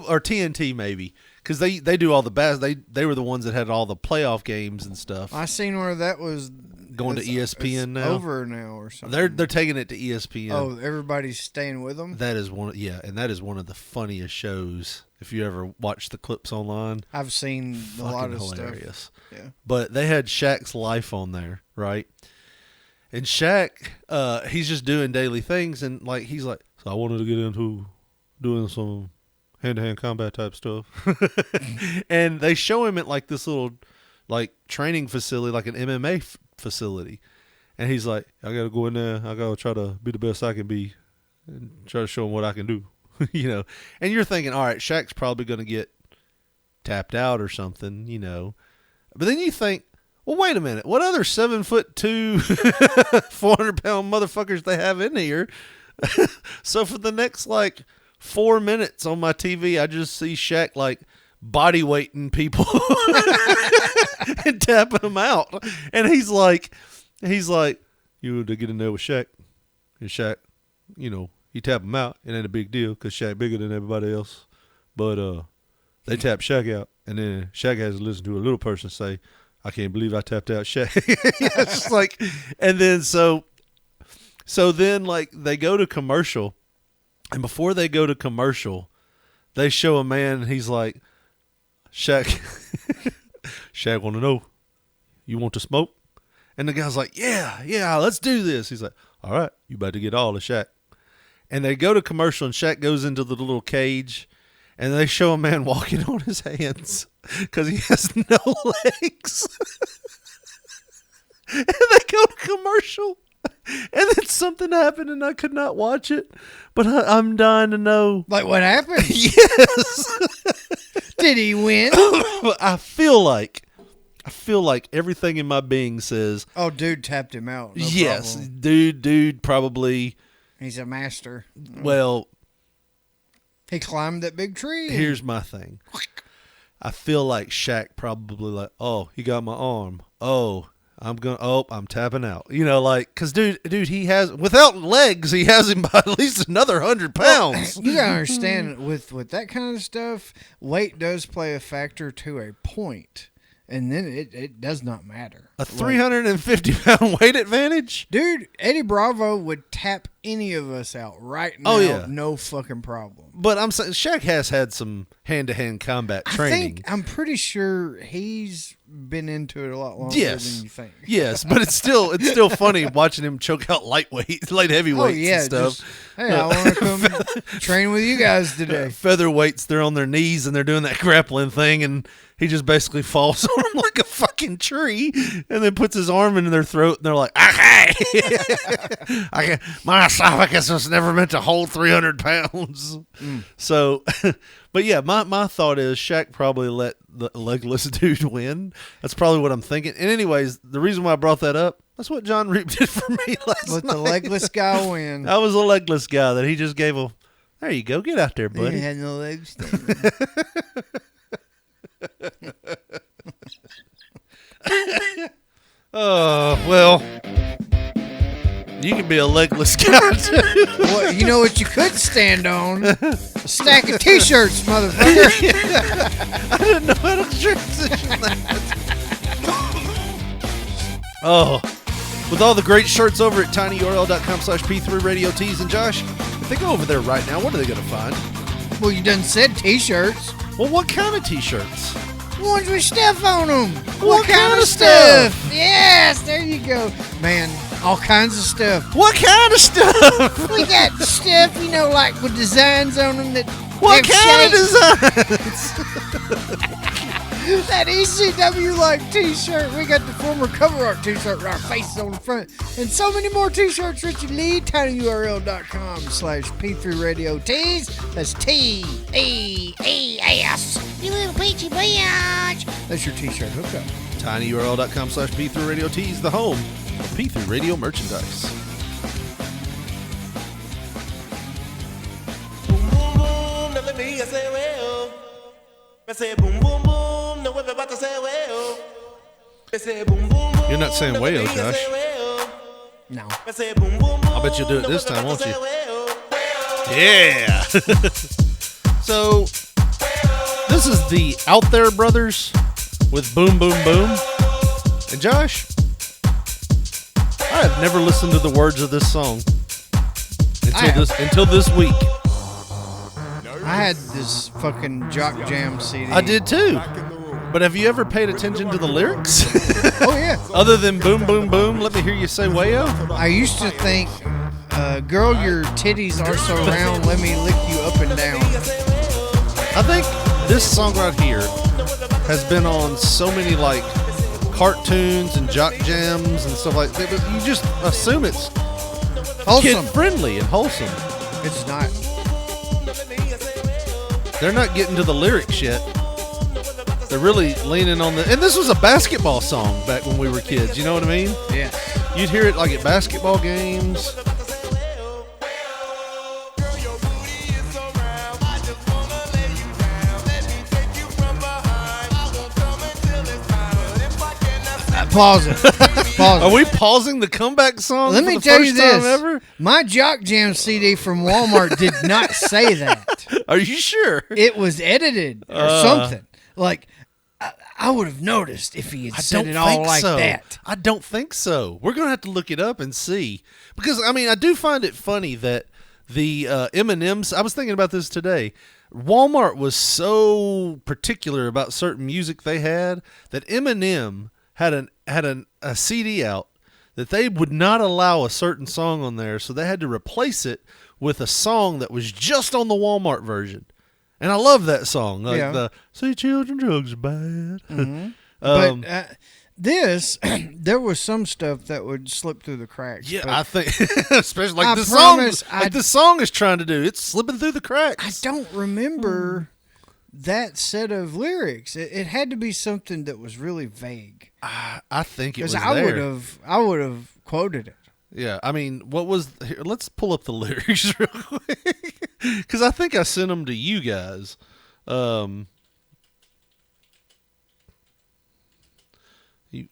or TNT maybe, because they do all the best. They were the ones that had all the playoff games and stuff. I seen where that was going to ESPN now. Over now or something. They're taking it to ESPN. Oh, everybody's staying with them. That is and that is one of the funniest shows. If you ever watch the clips online, I've seen a lot of hilarious stuff. Yeah, but they had Shaq's life on there, right? And Shaq, he's just doing daily things, and like he's like, so I wanted to get into doing some hand-to-hand combat type stuff, and they show him at like this little like training facility, like an MMA facility, and he's like, I got to go in there, I got to try to be the best I can be, and try to show him what I can do. And you're thinking, all right, Shaq's probably going to get tapped out or something, But then you think, well, wait a minute. What other 7'2", 400-pound motherfuckers they have in here? So for the next, 4 minutes on my TV, I just see Shaq, body weighting people and tapping them out. And he's like, you want to get in there with Shaq? And Shaq, he tap him out. It ain't a big deal because Shaq bigger than everybody else. But they tap Shaq out, and then Shaq has to listen to a little person say, I can't believe I tapped out Shaq. It's just like, and then so then they go to commercial, and before they go to commercial, they show a man, and he's like, Shaq want to know, you want to smoke? And the guy's like, yeah, let's do this. He's like, all right, you about to get all of Shaq. And they go to commercial, and Shaq goes into the little cage, and they show a man walking on his hands because he has no legs. And they go to commercial, And then something happened and I could not watch it. But I'm dying to know. Like, what happened? Yes. Did he win? I feel like everything in my being says, oh, dude tapped him out. No yes, problem. dude probably. He's a master. Well, he climbed that big tree. Here's my thing. I feel like Shaq probably like, oh, he got my arm. Oh, I'm tapping out. You know, like, because dude, he has, without legs, he has him by at least another 100 pounds. You gotta understand, with that kind of stuff, weight does play a factor to a point. And then it does not matter. A 350-pound weight advantage? Dude, Eddie Bravo would tap any of us out right now. Oh, yeah. No fucking problem. But I'm saying Shaq has had some hand-to-hand combat training. I'm pretty sure he's been into it a lot longer than you think. Yes, but it's still funny watching him choke out light heavyweights and stuff. Just, hey, I want to come train with you guys today. Featherweights, they're on their knees and they're doing that grappling thing, and he just basically falls on them like a fucking tree and then puts his arm into their throat, and they're like, okay. My esophagus was never meant to hold 300 pounds. So, but yeah, my thought is Shaq probably let the legless dude win. That's probably what I'm thinking. And anyways, the reason why I brought that up, that's what John Reap did for me last night. Let the legless guy win. I was a legless guy that he just gave a, there you go, get out there, buddy. He had no legs. Oh, well, you can be a legless guy too. Well, you know what you could stand on? A stack of t-shirts, motherfucker. I didn't know how to transition that. Oh, with all the great shirts over at tinyurl.com/P3Radio Tees. And Josh, if they go over there right now, what are they going to find? Well, you done said t-shirts. Well, what kind of t-shirts? Ones with stuff on them. What kind of stuff? Yes, there you go. Man, all kinds of stuff. What kind of stuff? We got stuff, you know, like with designs on them that What kind have of designs? That ECW like t-shirt. We got the former cover art t-shirt with our faces on the front. And so many more t-shirts, Richard Lee, tinyurl.com/P3Radio Tees. That's Tees. You little peachy bitch. That's your t-shirt hookup. tinyurl.com/P3Radio Tees, the home of P3 Radio merchandise. You're not saying wayo, Josh. No. I'll bet you'll do it this time, won't you? Yeah. So, this is the Out There Brothers with Boom Boom Boom. And Josh, I have never listened to the words of this song until this week. I had this fucking Jock Jam CD. I did too. But have you ever paid attention to the lyrics? Oh, yeah. Other than boom, boom, boom, let me hear you say wayo? I used to think, girl, your titties are so round, let me lick you up and down. I think this song right here has been on so many, like, cartoons and jock jams and stuff like that, but you just assume it's wholesome, kid-friendly and wholesome. It's not. They're not getting to the lyrics yet. They're really leaning on the... And this was a basketball song back when we were kids, you know what I mean? Yeah. You'd hear it like at basketball games. Pause it. Pause it. Are we pausing the comeback song? Let for me the tell first you this. time ever? My Jock Jam CD from Walmart did not say that. Are you sure? It was edited or something. Like, I would have noticed if he had said it all like that. I don't think so. We're going to have to look it up and see. Because, I mean, I do find it funny that the M&M's, I was thinking about this today. Walmart was so particular about certain music they had that M&M had a CD out that they would not allow a certain song on there, so they had to replace it with a song that was just on the Walmart version. And I love that song. Like the "See Children Drugs Are Bad." Mm-hmm. But This, there was some stuff that would slip through the cracks. Yeah, but I think, especially like I the promise song, like the song is trying to do. It's slipping through the cracks. I don't remember that set of lyrics. It had to be something that was really vague. I think it was I there. I would have quoted it. Yeah, I mean, what was? Here, let's pull up the lyrics real quick because I think I sent them to you guys. You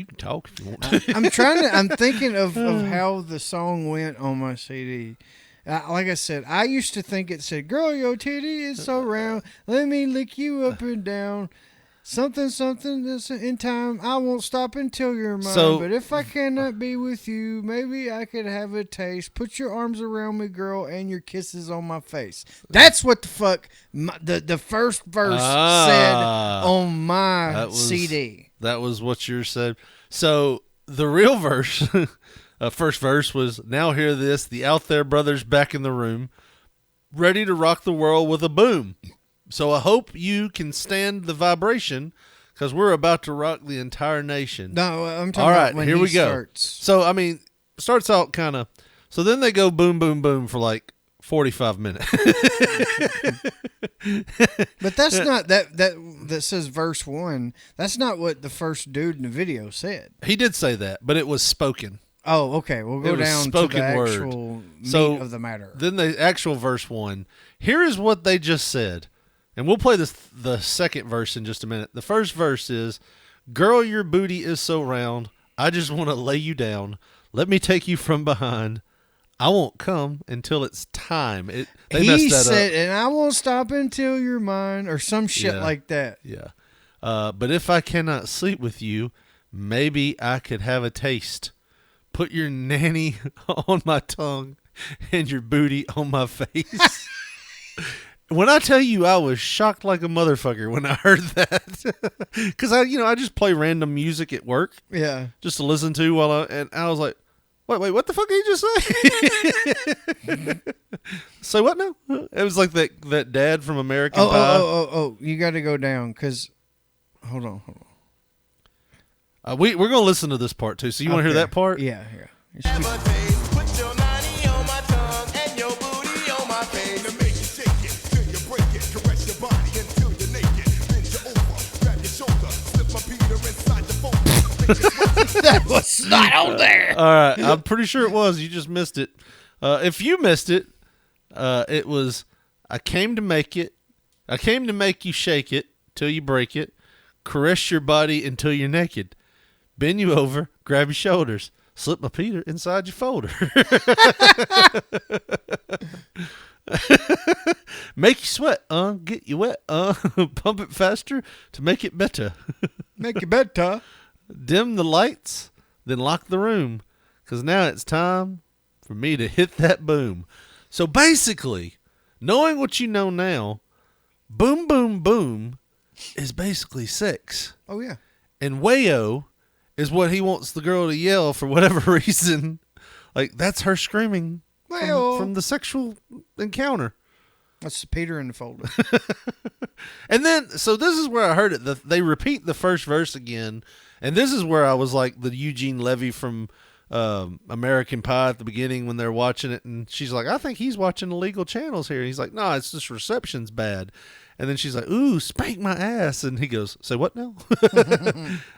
can talk if you want to. I'm thinking of how the song went on my CD. Like I said, I used to think it said, "Girl, your titty is so round, let me lick you up and down. Something that's in time. I won't stop until you're mine. But if I cannot be with you, maybe I could have a taste. Put your arms around me, girl, and your kisses on my face." That's what the fuck the first verse said on my CD. That was what yours said. So the real verse, first verse was, "Now hear this, the Out There Brothers back in the room, ready to rock the world with a boom. So I hope you can stand the vibration, because we're about to rock the entire nation." No, I'm talking about when here he we go. starts. So, I mean, starts out kind of, so then they go boom, boom, boom for like 45 minutes. But that's not, that says verse 1. That's not what the first dude in the video said. He did say that, but it was spoken. Oh, okay. We'll go down to the actual meat of the matter. Then the actual verse 1. Here is what they just said. And we'll play the second verse in just a minute. The first verse is, "Girl, your booty is so round, I just want to lay you down. Let me take you from behind. I won't come until it's time." They messed that said, up. "And I won't stop until you're mine," or some shit like that. Yeah. "But if I cannot sleep with you, maybe I could have a taste. Put your nanny on my tongue and your booty on my face." When I tell you, I was shocked like a motherfucker when I heard that, because I just play random music at work, just to listen to and I was like, wait, what the fuck did he just say? Say what now? It was like that dad from American Pie. Oh, you got to go down, because hold on. We're gonna listen to this part too. So you want to hear that part? Yeah. That was not on there. All right, I'm pretty sure it was. You just missed it. If you missed it, it was, "I came to make it. I came to make you shake it till you break it. Caress your body until you're naked. Bend you over, grab your shoulders, slip my Peter inside your folder. Make you sweat, get you wet, pump it faster to make it better. Make it better. Dim the lights, then lock the room, 'cause now it's time for me to hit that boom." So basically, knowing what you know now, boom, boom, boom is basically sex. Oh, yeah. And wayo is what he wants the girl to yell for whatever reason. Like, that's her screaming from the sexual encounter. That's Peter in the folder. And then, so this is where I heard it. They repeat the first verse again. And this is where I was like the Eugene Levy from American Pie at the beginning when they're watching it. And she's like, "I think he's watching illegal channels here." And he's like, "No, it's just reception's bad." And then she's like, "Ooh, spank my ass." And he goes, "Say what now?"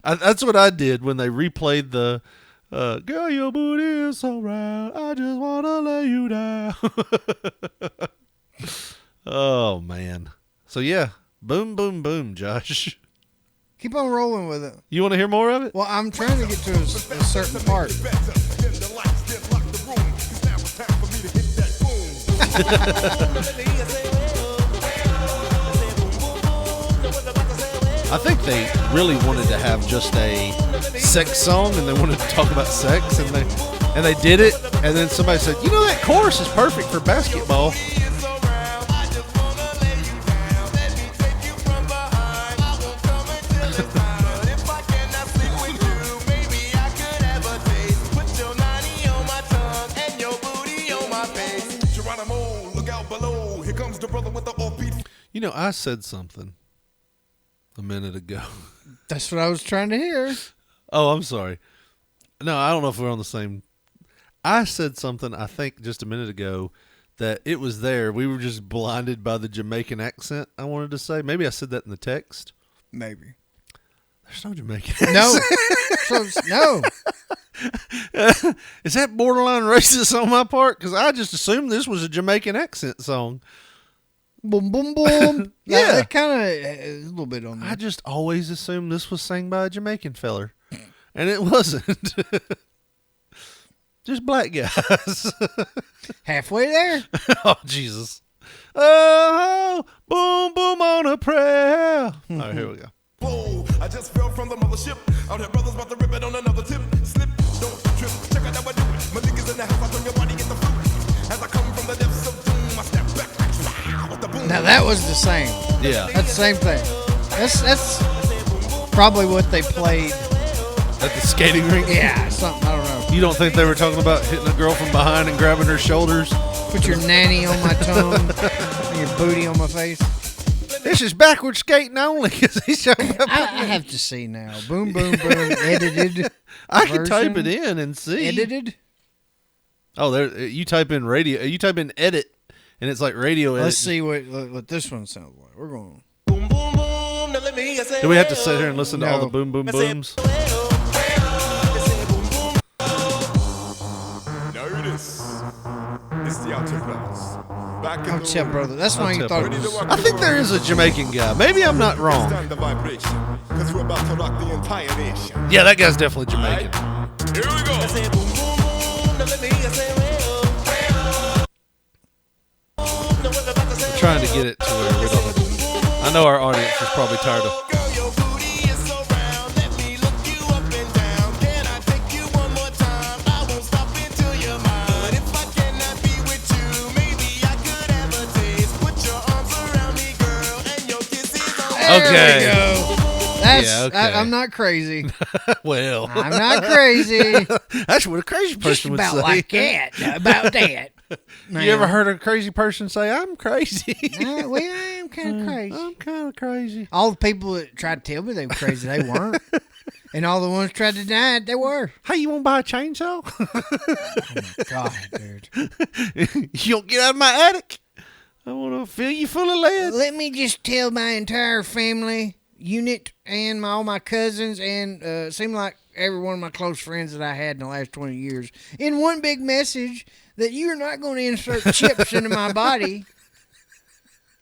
That's what I did when they replayed the "Girl, your booty is so round, I just want to lay you down." Oh, man. So, yeah. Boom, boom, boom, Josh. Keep on rolling with it. You want to hear more of it? Well, I'm trying to get to a certain part. I think they really wanted to have just a sex song, and they wanted to talk about sex, and they did it, and then somebody said, "You know, that chorus is perfect for basketball." You know, I said something a minute ago. That's what I was trying to hear. Oh, I'm sorry. No, I don't know if we're on the same. I said something, I think, just a minute ago that it was there. We were just blinded by the Jamaican accent, I wanted to say. Maybe I said that in the text. Maybe. There's no Jamaican No. accent. No. Is that borderline racist on my part? Because I just assumed this was a Jamaican accent song. Boom, boom, boom. Yeah. It kind of a little bit on there. I just always assumed this was sang by a Jamaican feller. And it wasn't. Just black guys. Halfway there. Oh, Jesus. Oh, boom, boom on a prayer. All right, here we go. Whoa, I just fell from the mothership. Out here, brothers about to rip it on another tip. Slip, don't trip. Check out how I do it. My niggas in the house, I turn your body into fruit. As I come from the depths of doom, I step back. With the boom. Now that was the same. Yeah. That's the same thing. That's probably what they played. At the skating rink? Yeah, something, I don't know. You don't think they were talking about hitting a girl from behind and grabbing her shoulders? Put your nanny on my tongue and your booty on my face. This is backward skating only because he's showing up. I have to see now. Boom, boom, boom. Edited. I can version. type it in and see. Edited. Oh, there. You type in radio. You type in edit, and it's like radio edit. Let's see what this one sounds like. We're going. Do we have to sit here and listen to all the boom, boom, booms? It's the Outcast Brothers. Back in Outcast Brothers. That's why you thought it was. I think there is a Jamaican guy. Maybe I'm not wrong. The vibration, because we're about to rock the entire nation. Yeah, that guy's definitely Jamaican. Here we go. I'm trying to get it to where we don't. I know our audience is probably tired of. There we go. That's, Yeah, okay. I'm not crazy. Well, I'm not crazy. That's what a crazy person would about say. like that. About that. You ever heard a crazy person say, "I'm crazy"? Well, I am kind of crazy. I'm kind of crazy. All the people that tried to tell me they were crazy, they weren't. And all the ones that tried to deny it, they were. Hey, you want to buy a chainsaw? Oh, my God, dude. You don't get out of my attic. I want to fill you full of lead. Let me just tell my entire family unit and all my cousins and seemed like every one of my close friends that I had in the last 20 years in one big message that you're not going to insert chips into my body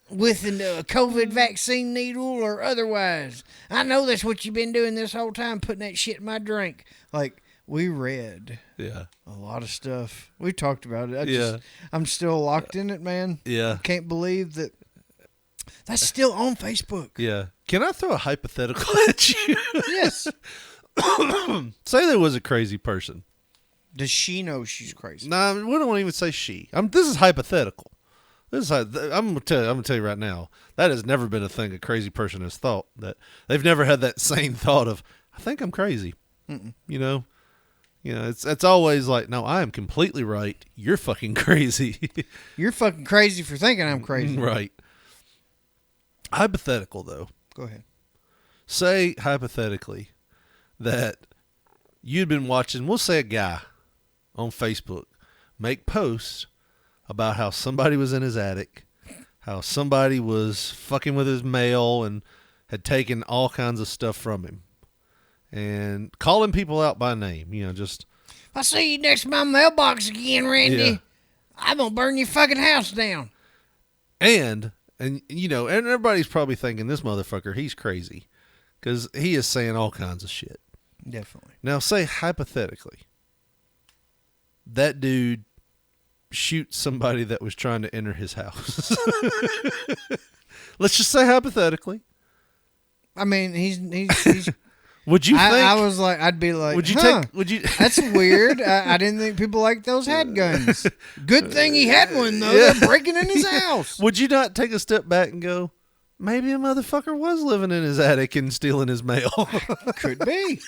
with a COVID vaccine needle or otherwise. I know that's what you've been doing this whole time, putting that shit in my drink. Like, we read a lot of stuff. We talked about it. I'm still locked in it, man. Yeah. I can't believe that that's still on Facebook. Yeah. Can I throw a hypothetical at you? Yes. Say there was a crazy person. Does she know she's crazy? No, we don't even say she. This is hypothetical. I'm gonna tell you right now. That has never been a thing a crazy person has thought. That they've never had that same thought of, I think I'm crazy. Mm-mm. You know, it's always like, no, I am completely right. You're fucking crazy. You're fucking crazy for thinking I'm crazy. Right. Hypothetical though. Go ahead. Say hypothetically that you'd been watching, we'll say a guy on Facebook make posts about how somebody was in his attic, how somebody was fucking with his mail and had taken all kinds of stuff from him, and calling people out by name. Just if I see you next to my mailbox again, Randy, I'm gonna burn your fucking house down. And everybody's probably thinking this motherfucker, he's crazy, because he is saying all kinds of shit. Definitely. Now, say hypothetically that dude shoots somebody that was trying to enter his house. Let's just say hypothetically. I mean, he's Would you think? I was like, I'd be like, would you huh, take? Would you? That's weird. I didn't think people like those had guns. Good thing he had one though. Yeah. They're breaking in his house. Would you not take a step back and go, maybe a motherfucker was living in his attic and stealing his mail? Could be.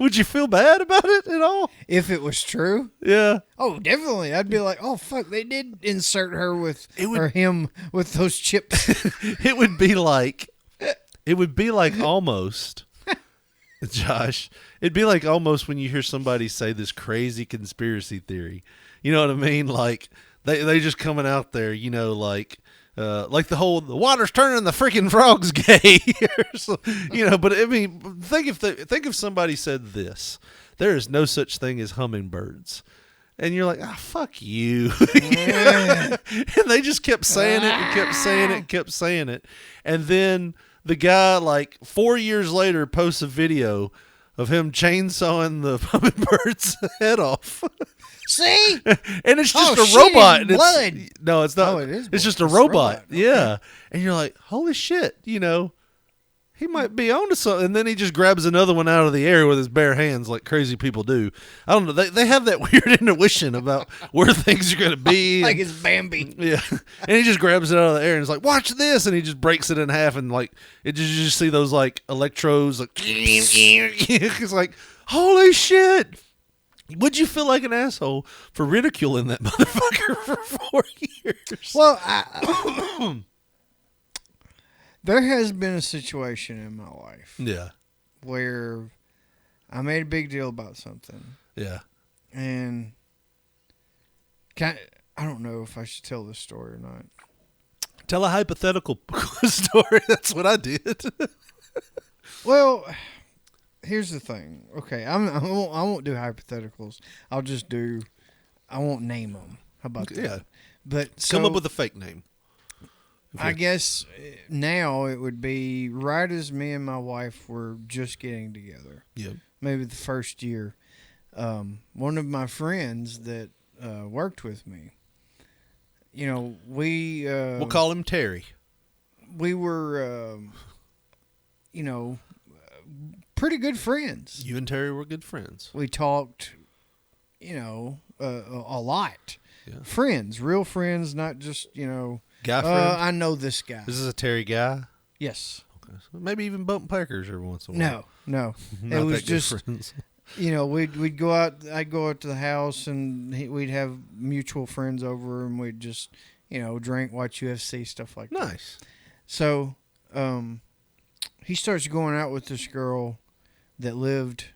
Would you feel bad about it at all? If it was true? Yeah. Oh, definitely. I'd be like, oh, fuck, they did insert her or him with those chips. It would be like almost Josh, it'd be like almost when you hear somebody say this crazy conspiracy theory. You know what I mean? Like they just coming out there, like the water's turning, the freaking frog's gay. So, but I mean, think if somebody said this: there is no such thing as hummingbirds. And you're like, fuck you. And they just kept saying it and kept saying it and kept saying it. And then the guy, like 4 years later, posts a video of him chainsawing the hummingbird's head off. See? And it's just shit, a robot. it's blood. No, it's not. Oh, it is it's just blood. a robot. Okay. Yeah. And you're like, holy shit, he might be onto something. And then he just grabs another one out of the air with his bare hands like crazy people do. I don't know. They have that weird intuition about where things are going to be. Like it's Bambi. Yeah. And he just grabs it out of the air and is like, watch this. And he just breaks it in half. And like, you just see those like electrodes. Like, it's like, holy shit. Would you feel like an asshole for ridiculing that motherfucker for 4 years? Well, there has been a situation in my life. Yeah. Where I made a big deal about something. Yeah. And I don't know if I should tell this story or not. Tell a hypothetical story. That's what I did. Well, here's the thing. Okay, I won't do hypotheticals. I won't name them. How about that? Yeah. But come up with a fake name. I guess now it would be right as me and my wife were just getting together. Yeah. Maybe the first year. One of my friends that worked with me, we'll call him Terry. We were, pretty good friends. You and Terry were good friends. We talked, a lot. Yeah. Friends, real friends, not just, Guy friend? I know this guy. This is a Terry guy? Yes. Okay. So maybe even bump peckers every once in a while. No. Not It was that good just, friends. we'd go out, I'd go out to the house and we'd have mutual friends over and we'd just, drink, watch UFC, stuff like that. Nice. So, he starts going out with this girl that lived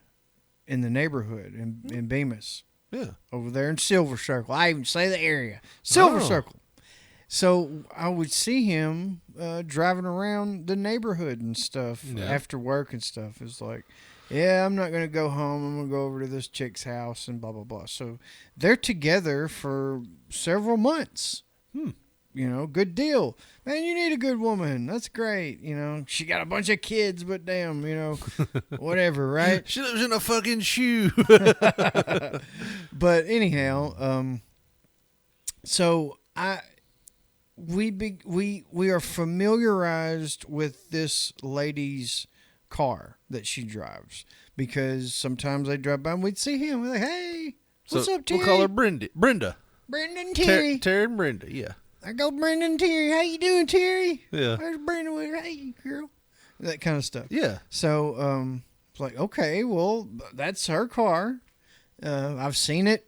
in the neighborhood in Bemis. Yeah. Over there in Silver Circle. I even say the area. Silver Circle. So I would see him driving around the neighborhood and stuff after work and stuff. It's like, yeah, I'm not going to go home. I'm going to go over to this chick's house and blah, blah, blah. So they're together for several months. Good deal. Man, you need a good woman. That's great. She got a bunch of kids, but damn, whatever, right? She lives in a fucking shoe. But anyhow, so we are familiarized with this lady's car that she drives because sometimes I drive by and we'd see him. We're like, hey, what's up, Terry? We'll call her Brenda. Brendan Terry. Terry and Brenda, yeah. I go, Brendan Terry. How you doing, Terry? Yeah. Where's Brenda? Hey, girl. That kind of stuff. Yeah. So, it's like, okay, well, that's her car. I've seen it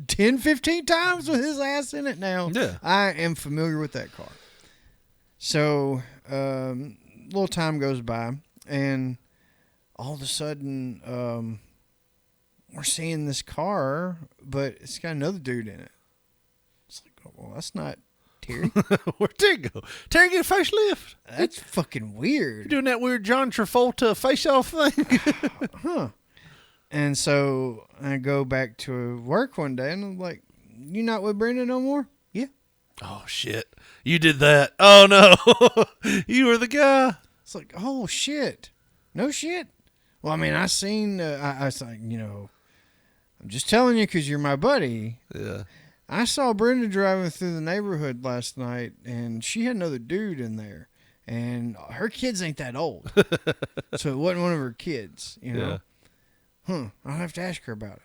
10, 15 times with his ass in it now. Yeah. I am familiar with that car. So, a little time goes by, and all of a sudden, we're seeing this car, but it's got another dude in it. It's like, oh, well, that's not Terry. Where'd Terry go? Terry get a facelift. That's fucking weird. You're doing that weird John Travolta face-off thing. Huh. And so I go back to work one day, and I'm like, you not with Brenda no more? Yeah. Oh, shit. You did that. Oh, no. You were the guy. It's like, oh, shit. No shit. Well, I mean, I seen, I was like, I'm just telling you because you're my buddy. Yeah. I saw Brenda driving through the neighborhood last night, and she had another dude in there. And her kids ain't that old. So it wasn't one of her kids, Yeah. I'll have to ask her about it.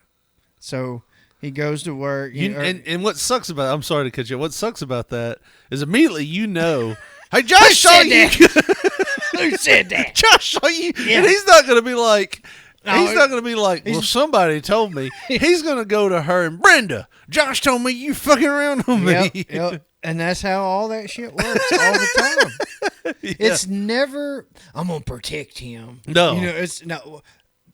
So he goes to work. And what sucks about I'm sorry to cut you. What sucks about that is immediately hey, Josh saw you. Who said that? Josh saw you. Yeah. And he's not going to be like, No, well, somebody told me. He's going to go to her and Brenda, Josh told me you fucking around on me. Yep. And that's how all that shit works all the time. It's never, I'm going to protect him. No. You know, it's no,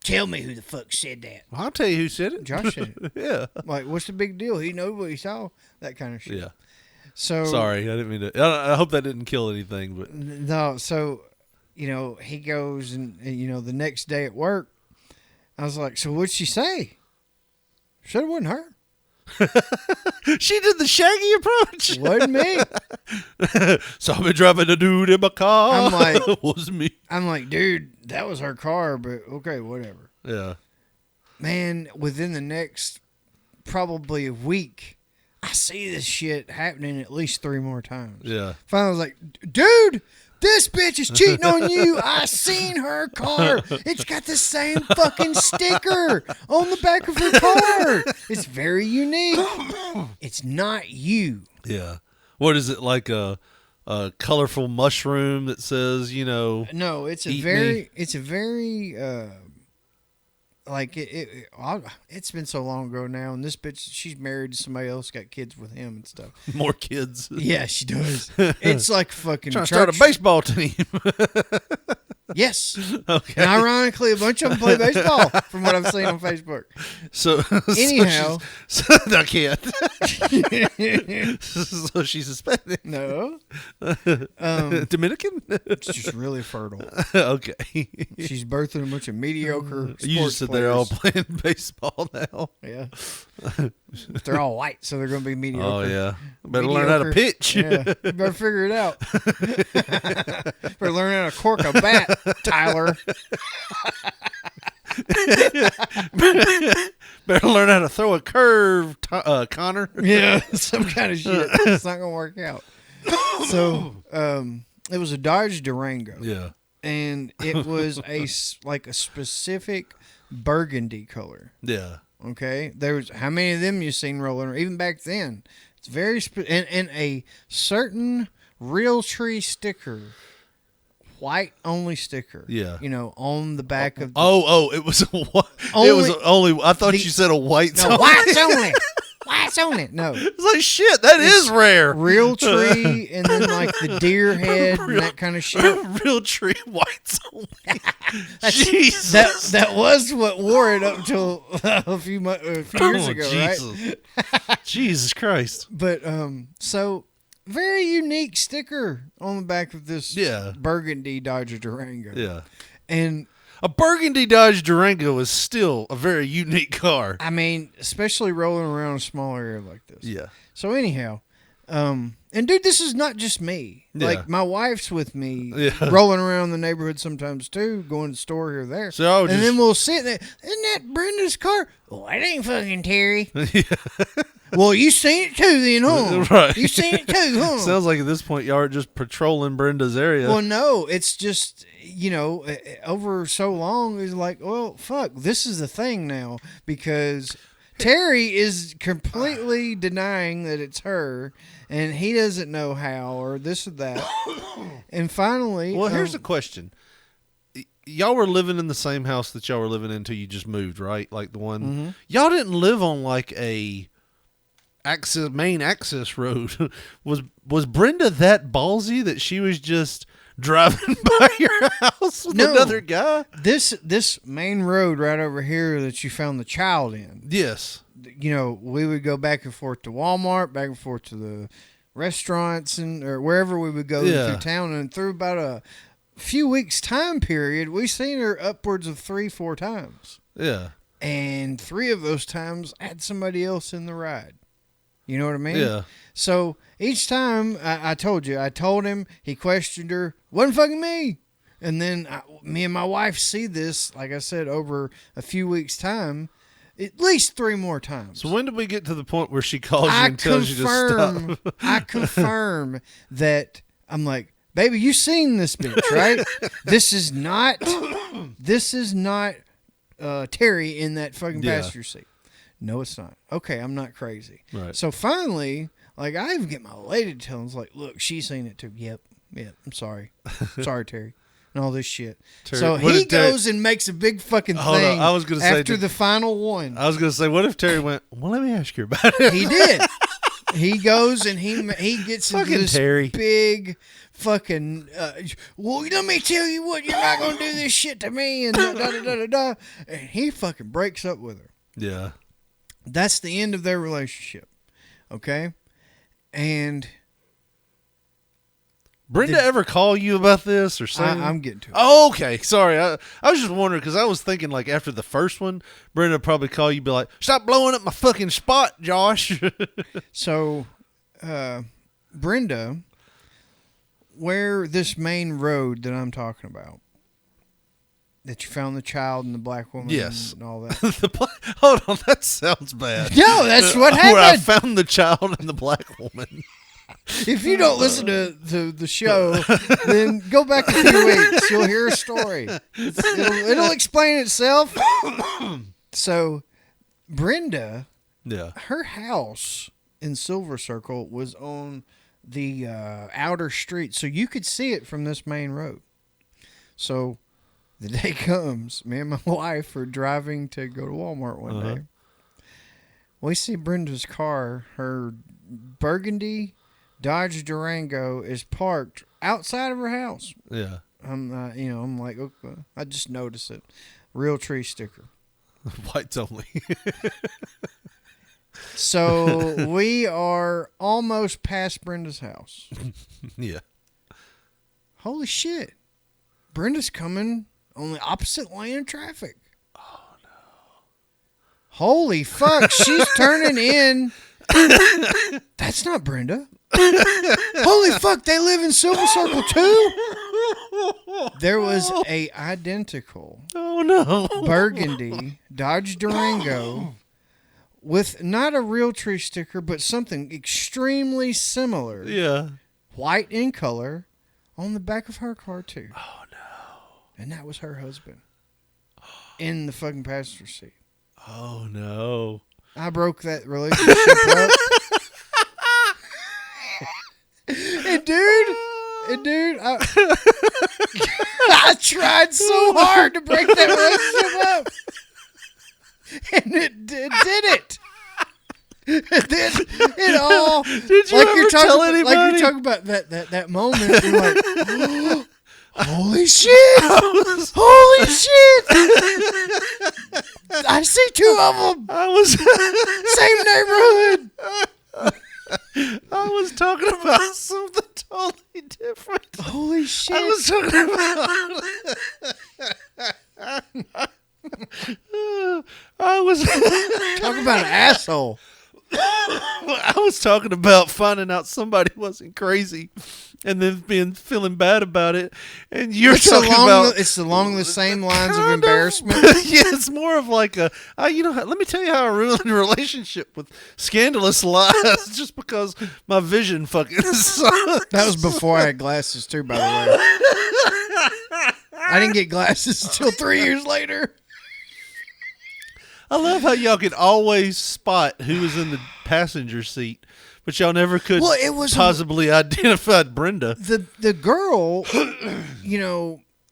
tell me who the fuck said that. I'll tell you who said it. Josh said it. Yeah. Like, what's the big deal? He knows what he saw. That kind of shit. Yeah. So Sorry, I didn't mean to. I hope that didn't kill anything, but no. So, you know, he goes and you know, the next day at work, I was like, so what'd she say? Said it wasn't her. she did the Shaggy approach. Wasn't me. So I've been driving a dude in my car. I'm like, was me. I'm like, dude, that was her car, but okay, whatever. Yeah. Man, within the next probably a week, I see this shit happening at least 3 more times. Yeah. Finally, I was like, dude, this bitch is cheating on you. I seen her car. It's got the same fucking sticker on the back of her car. It's very unique. It's not you. Yeah. What is it, like a colorful mushroom that says, you know? No, it's a eat very, me? it's a very, like it's been so long ago now, and this bitch, she's married to somebody else, got kids with him and stuff. More kids. Yeah, she does. It's like fucking trying to start a baseball team. Yes. Okay. And ironically, a bunch of them play baseball, from what I've seen on Facebook. So anyhow, so I can't. So she's Hispanic. No. Dominican. It's just really fertile. Okay. She's birthing a bunch of mediocre sports You just said players. they're all playing baseball now. Yeah. They're all white, so they're going to be mediocre. Oh, yeah. Better learn how to pitch. Yeah. You better figure it out. Better learn how to cork a bat, Tyler. Better learn how to throw a curve, Connor. Yeah, some kind of shit. It's not going to work out. So, it was a Dodge Durango. Yeah. And it was a specific burgundy color. Yeah. Okay, there was how many of them you seen rolling around? Even back then, it's very and a certain Realtree sticker, white only sticker. Yeah, you know, on the back of. It was only. I thought you said a white. No, white's only. White's only. No, it's like shit. That is rare. Realtree, and then like the deer head and that kind of shit. Realtree white's only. Jesus. That was what wore it up till a few years ago, Jesus. Right? Jesus Christ! But so very unique sticker on the back of this burgundy Dodge Durango. Yeah, and a burgundy Dodge Durango is still a very unique car. I mean, especially rolling around a small area like this. Yeah. So anyhow, and dude, this is not just me. Yeah. Like my wife's with me, rolling around the neighborhood sometimes too, going to the store here or there. So and then we'll sit there. Isn't that Brenda's car? Oh, that ain't fucking Terry. Well, you seen it too, then, huh? Right. You seen it too, huh? Sounds like at this point y'all are just patrolling Brenda's area. Well, no, it's just, you know, over so long, it's like, well, fuck, this is the thing now, because Terry is completely denying that it's her, and he doesn't know how, or this or that. And finally... Well, here's the question. Y'all were living in the same house that y'all were living in until you just moved, right? Like the one... Mm-hmm. Y'all didn't live on like a main access road. Was Brenda that ballsy that she was just driving by your house with another guy? This main road right over here that you found the child in. Yes. You know, we would go back and forth to Walmart, back and forth to the restaurants or wherever we would go through town, and through about a few weeks time period, we seen her upwards of 3-4 times. Yeah. And 3 of those times I had somebody else in the ride. You know what I mean? Yeah. So each time I told him, he questioned her, wasn't fucking me. And then me and my wife see this, like I said, over a few weeks' time, at least 3 more times. So when did we get to the point where she calls you and tells you to stop? I confirm that I'm like, baby, you seen this bitch, right? This is not Terry in that fucking passenger seat. No, it's not. Okay, I'm not crazy. Right. So finally, like, I even get my lady to tell him, like, look, she's seen it too. Yep, I'm sorry. Sorry, Terry. And all this shit. Terry, so he goes and makes a big fucking thing I was gonna say, after the final one. I was going to say, what if Terry went, well, let me ask you about it. He did. he goes and he gets into Fucking this Terry. big fucking. Well, let me tell you what, you're not gonna do this shit to me, and da da da da da. And he fucking breaks up with her. Yeah. That's the end of their relationship. Okay, and Brenda ever call you about this or something? I'm getting to it. Oh, okay. Sorry. I was just wondering because I was thinking like after the first one, Brenda would probably call you and be like, stop blowing up my fucking spot, Josh. So, Brenda, where this main road that I'm talking about, that you found the child and the black woman Yes. and all that. Hold on. That sounds bad. No, that's what Where I happened. found the child and the black woman. If you don't listen to the show, then go back a few weeks. You'll hear a story. It'll explain itself. So, Brenda, Yeah. her house in Silver Circle was on the outer street, so you could see it from this main road. So, the day comes, me and my wife are driving to go to Walmart one day. We see Brenda's car, her burgundy Dodge Durango, is parked outside of her house. Yeah. I'm like, okay, I just noticed it. Real tree sticker. Whites only. So we are almost past Brenda's house. Yeah. Holy shit. Brenda's coming on the opposite lane of traffic. Oh, no. Holy fuck. She's turning in. That's not Brenda. Holy fuck, they live in Silver Circle too? There was a identical burgundy Dodge Durango with not a Realtree sticker, but something extremely similar. Yeah. White in color on the back of her car too. Oh no. And that was her husband. In the fucking passenger seat. Oh no. I broke that relationship up. And dude, I tried so hard to break that relationship up. And it did it. It all. Did you like ever you're talking, tell anybody? Like you're talking about that moment. You're like, holy shit! Holy shit! I see two of them. I was same neighborhood. I was talking about something totally different. Holy shit! I was talking about an asshole. I was talking about finding out somebody wasn't crazy, and then feeling bad about it. And you're talking about it's along the same lines of embarrassment. Yeah, it's more of like let me tell you how I ruined a relationship with scandalous lies just because my vision fucking sucks. That was before I had glasses too, by the way. I didn't get glasses until 3 years later. I love how y'all could always spot who was in the passenger seat, but y'all never could possibly identify Brenda. The girl,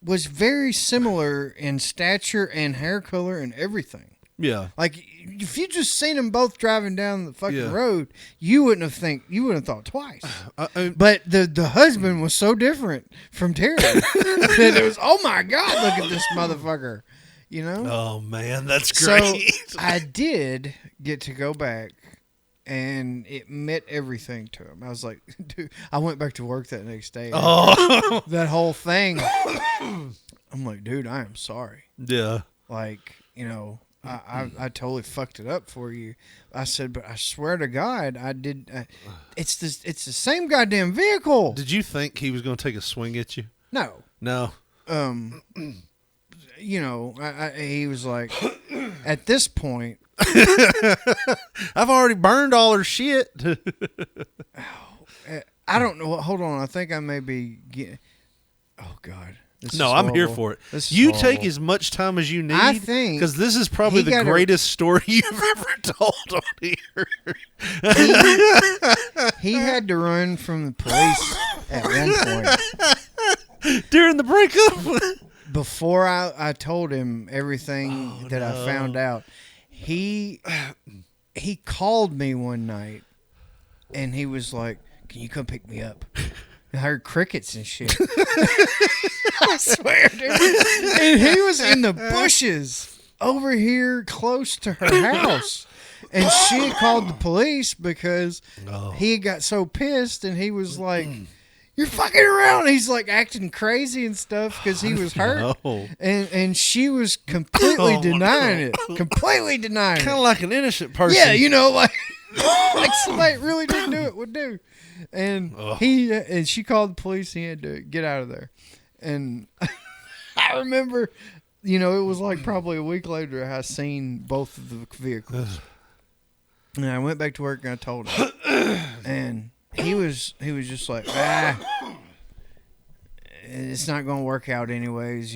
was very similar in stature and hair color and everything. Yeah. Like if you just seen them both driving down the fucking road, you wouldn't have thought twice. But the husband was so different from Terry that it was, oh my God, look at this motherfucker. Oh man, that's great. So I did get to go back and admit everything to him. I was like, dude, I went back to work that next day. Oh. That whole thing. I'm like, dude, I am sorry. Yeah. Like, I totally fucked it up for you. I said, but I swear to God, I did. It's the same goddamn vehicle. Did you think he was going to take a swing at you? No. No. He was like, at this point, I've already burned all her shit. I don't know. Hold on. I think I may be getting. Oh God. No, I'm here for it. You take as much time as you need. I think because this is probably the greatest story you've ever told on here. He had to run from the police at one point during the breakup. Before I told him everything that I found out, he called me one night and he was like, "Can you come pick me up?" I heard crickets and shit. I swear, dude. And he was in the bushes over here close to her house. And she had called the police because he got so pissed, and he was like, "You're fucking around." He's like acting crazy and stuff because he was hurt. No. And she was completely denying it. Completely denying it. Kind of like an innocent person. Yeah, you know, like somebody really didn't do it would do. And and she called the police. He had to get out of there. And I remember, it was like probably a week later I seen both of the vehicles. And I went back to work and I told him. And he was just like, it's not going to work out anyways,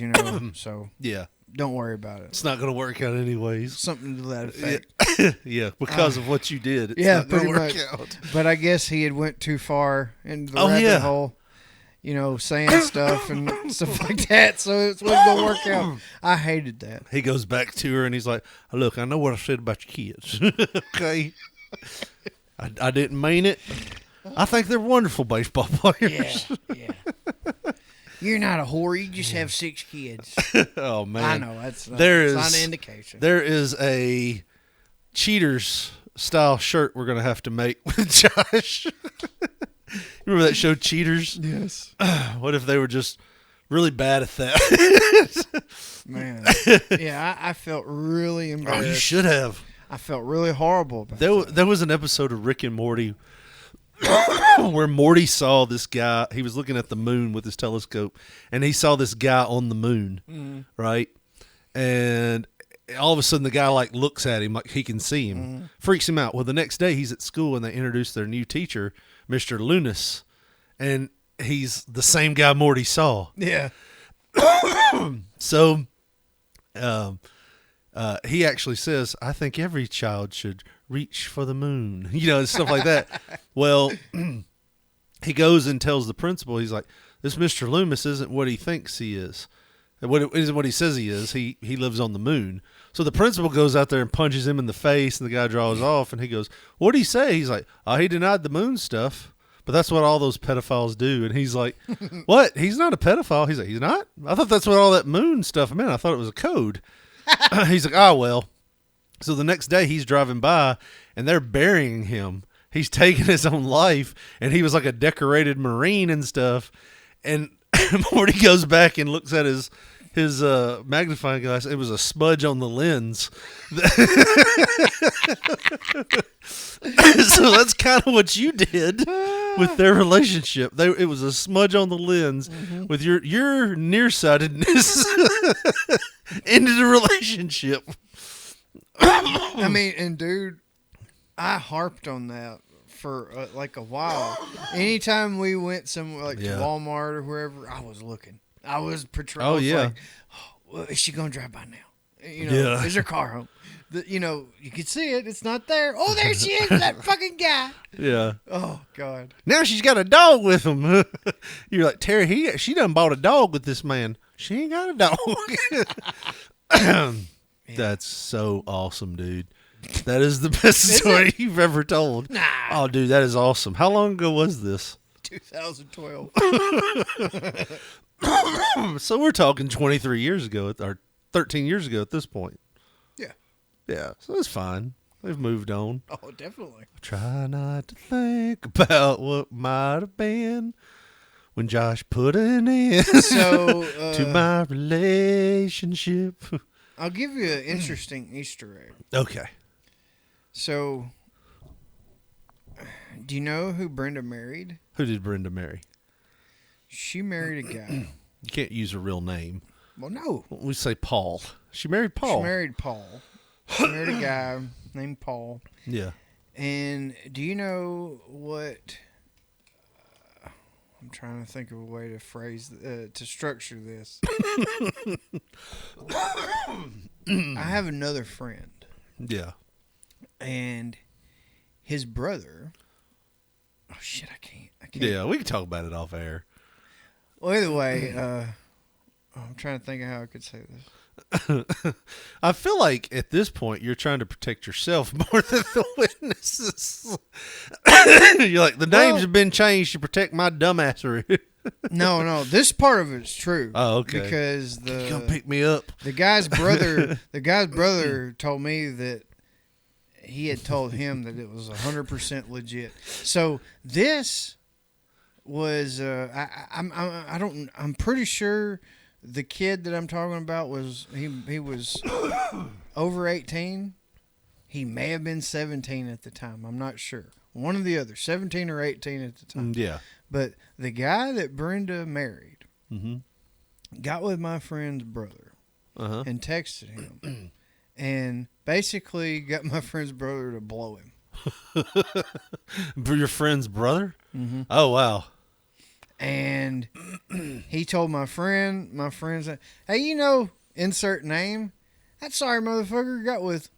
so yeah. Don't worry about it. It's not going to work out anyways. Something to that effect. Yeah, because of what you did. It's yeah, not going to work much. out. But I guess he had went too far into the rabbit hole, saying stuff and stuff like that, so it wasn't going to work out. I hated that. He goes back to her and he's like, "Look, I know what I said about your kids. Okay? I didn't mean it. I think they're wonderful baseball players." Yeah. You're not a whore. You just have 6 kids. Oh, man. I know. That's not an indication. There is a Cheaters style shirt we're going to have to make with Josh. Remember that show Cheaters? Yes. What if they were just really bad at that? Man. Yeah, I felt really embarrassed. Oh, you should have. I felt really horrible about that. There was an episode of Rick and Morty where Morty saw this guy. He was looking at the moon with his telescope, and he saw this guy on the moon, right? And all of a sudden, the guy looks at him like he can see him, freaks him out. Well, the next day he's at school, and they introduce their new teacher, Mr. Lunas, and he's the same guy Morty saw. Yeah. So, he actually says, "I think every child should reach for the moon," stuff like that. Well, he goes and tells the principal, he's like, "This Mr. Loomis isn't what he thinks he is. Isn't what he says he is. He lives on the moon." So the principal goes out there and punches him in the face, and the guy draws off, and he goes, "What did he say?" He's like, "He denied the moon stuff, but that's what all those pedophiles do." And he's like, "What? He's not a pedophile." He's like, "He's not? I thought that's what all that moon stuff meant. I thought it was a code." He's like, "Oh, well." So the next day he's driving by and they're burying him. He's taking his own life, and he was like a decorated Marine and stuff. And Morty goes back and looks at his magnifying glass. It was a smudge on the lens. So that's kind of what you did with their relationship. It was a smudge on the lens with your nearsightedness into the relationship. I mean, and dude, I harped on that for a while. Anytime we went somewhere to Walmart or wherever, I was looking. I was patrolling. Oh, yeah. Well, is she going to drive by now? Is her car home? You can see it. It's not there. Oh, there she is, that fucking guy. Yeah. Oh, God. Now she's got a dog with him. You're like, Terry, she done bought a dog with this man. She ain't got a dog. That's so awesome, dude. That is the best story you've ever told. Nah. Oh, dude, that is awesome. How long ago was this? 2012. So we're talking 23 years ago, or 13 years ago at this point. Yeah. Yeah, so it's fine. They've moved on. Oh, definitely. Try not to think about what might have been when Josh put an end to my relationship. I'll give you an interesting Easter egg. Okay. So, do you know who Brenda married? Who did Brenda marry? She married a guy. You can't use her real name. Well, no. We say Paul. She married Paul. She married a guy named Paul. Yeah. And do you know what... I'm trying to think of a way to to structure this. I have another friend. Yeah. And his brother... Oh, shit, I can't. Yeah, we can talk about it off air. Well, either way, I'm trying to think of how I could say this. I feel like at this point you're trying to protect yourself more than the witnesses. You're like, the names have been changed to protect my dumbassery. No, this part of it's true. Oh, okay. Because Can you come pick me up? the guy's brother told me that he had told him that it was 100% legit. So this was I'm pretty sure the kid that I'm talking about was he was over 18. He may have been 17 at the time. I'm not sure. One or the other, 17 or 18 at the time. Yeah. But the guy that Brenda married got with my friend's brother and texted him and basically got my friend's brother to blow him. Your friend's brother? Mm-hmm. Oh, wow. And he told my friend said, hey, you know, insert name. That sorry motherfucker got with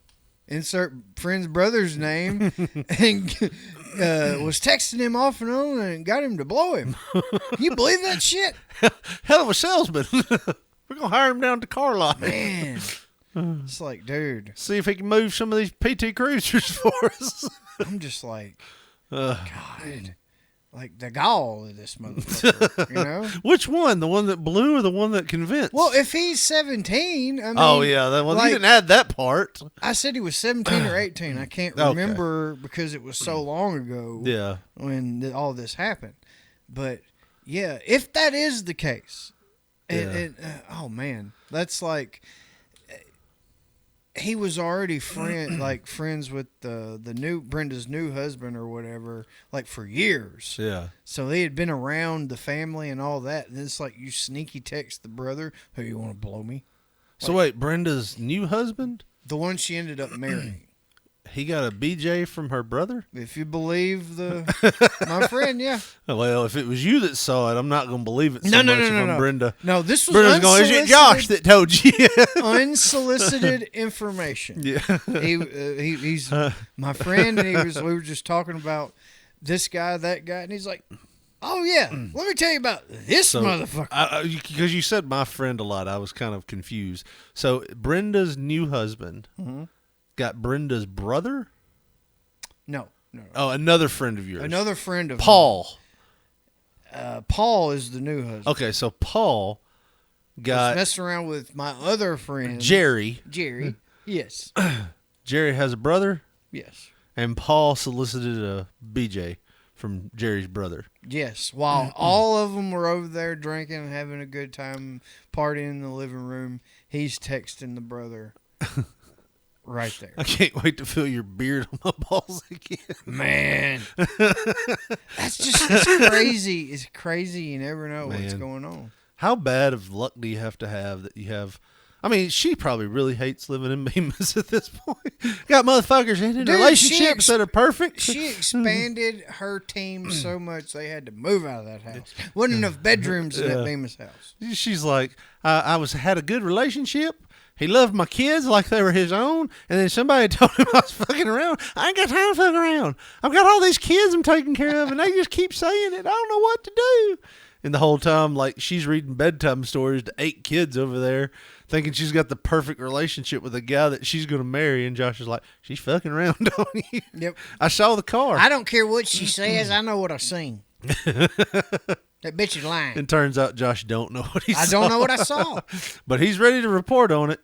insert friend's brother's name and was texting him off and on and got him to blow him. You believe that shit? Hell of a salesman. We're going to hire him down to car lot. Man. It's like, dude. See if he can move some of these PT Cruisers for us. I'm just like, God. Like the gall of this motherfucker, you know? Which one? The one that blew or the one that convinced? Well, if he's 17, I mean... Oh, yeah. Well, you didn't add that part. I said he was 17 or 18. I can't remember because it was so long ago when all this happened. But, yeah, if that is the case, oh, man, that's like... He was already friends with the new Brenda's new husband or whatever, like for years. Yeah. So they had been around the family and all that. And it's like you sneaky text the brother, "Who, you want to blow me?" So wait, Brenda's new husband, the one she ended up marrying, he got a BJ from her brother. If you believe my friend, yeah. Well, if it was you that saw it, I'm not going to believe it. No. Brenda. No, this was Brenda's going. Is it Josh that told you? Unsolicited information. Yeah. He's my friend, and we were just talking about this guy, that guy, and he's like, "Oh yeah, let me tell you about this motherfucker." Because you said my friend a lot, I was kind of confused. So Brenda's new husband got Brenda's brother. No. Oh, another friend of yours. Another friend of Paul. Paul is the new husband. Okay, so Paul got messing around with my other friend Jerry. Yes. Jerry has a brother. Yes. And Paul solicited a BJ from Jerry's brother. Yes. While all of them were over there drinking and having a good time, partying in the living room, he's texting the brother. Right there. I can't wait to feel your beard on my balls again. Man. It's crazy. It's crazy. You never know what's going on. How bad of luck do you have to have that you have? I mean, she probably really hates living in Bemis at this point. Got motherfuckers in relationships that are perfect. She expanded her team so much they had to move out of that house. Wasn't enough bedrooms in that Bemis house. She's like, I had a good relationship. He loved my kids like they were his own, and then somebody told him I was fucking around. I ain't got time to fuck around. I've got all these kids I'm taking care of, and they just keep saying it. I don't know what to do. And the whole time, like, she's reading bedtime stories to 8 kids over there, thinking she's got the perfect relationship with a guy that she's going to marry, and Josh is like, she's fucking around on you. Yep. I saw the car. I don't care what she says. I know what I seen. That bitch is lying. It turns out Josh don't know what he saw. I don't know what I saw. But he's ready to report on it.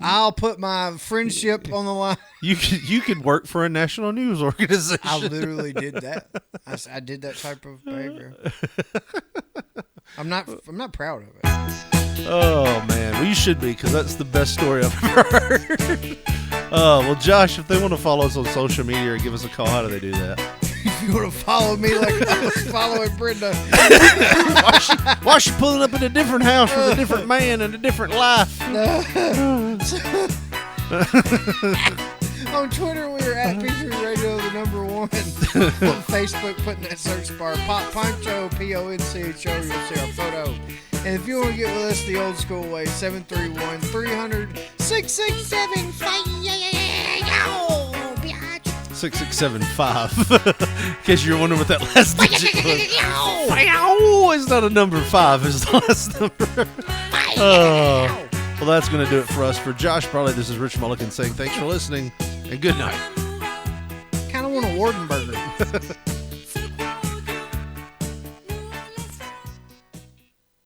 I'll put my friendship on the line. You could work for a national news organization. I literally did that. I did that type of behavior. I'm not proud of it. Oh man, well you should be, because that's the best story I've ever heard. Well, Josh, if they want to follow us on social media or give us a call, how do they do that? If you want to follow me like I was following Brenda, why she pulling up in a different house with a different man and a different life? On Twitter, we are at P3 Radio, the number 1. On Facebook, putting that search bar, Pop Poncho, Poncho, you'll see our photo. And if you want to get with us the old school way, 731-300-6675. 6675. In case you're wondering what that last digit was. Wow, it's not a number 5. It's the last number. Well, that's going to do it for us. For Josh Barley, this is Rich Mulligan saying thanks for listening and good night. Kind of want a Wardenburger.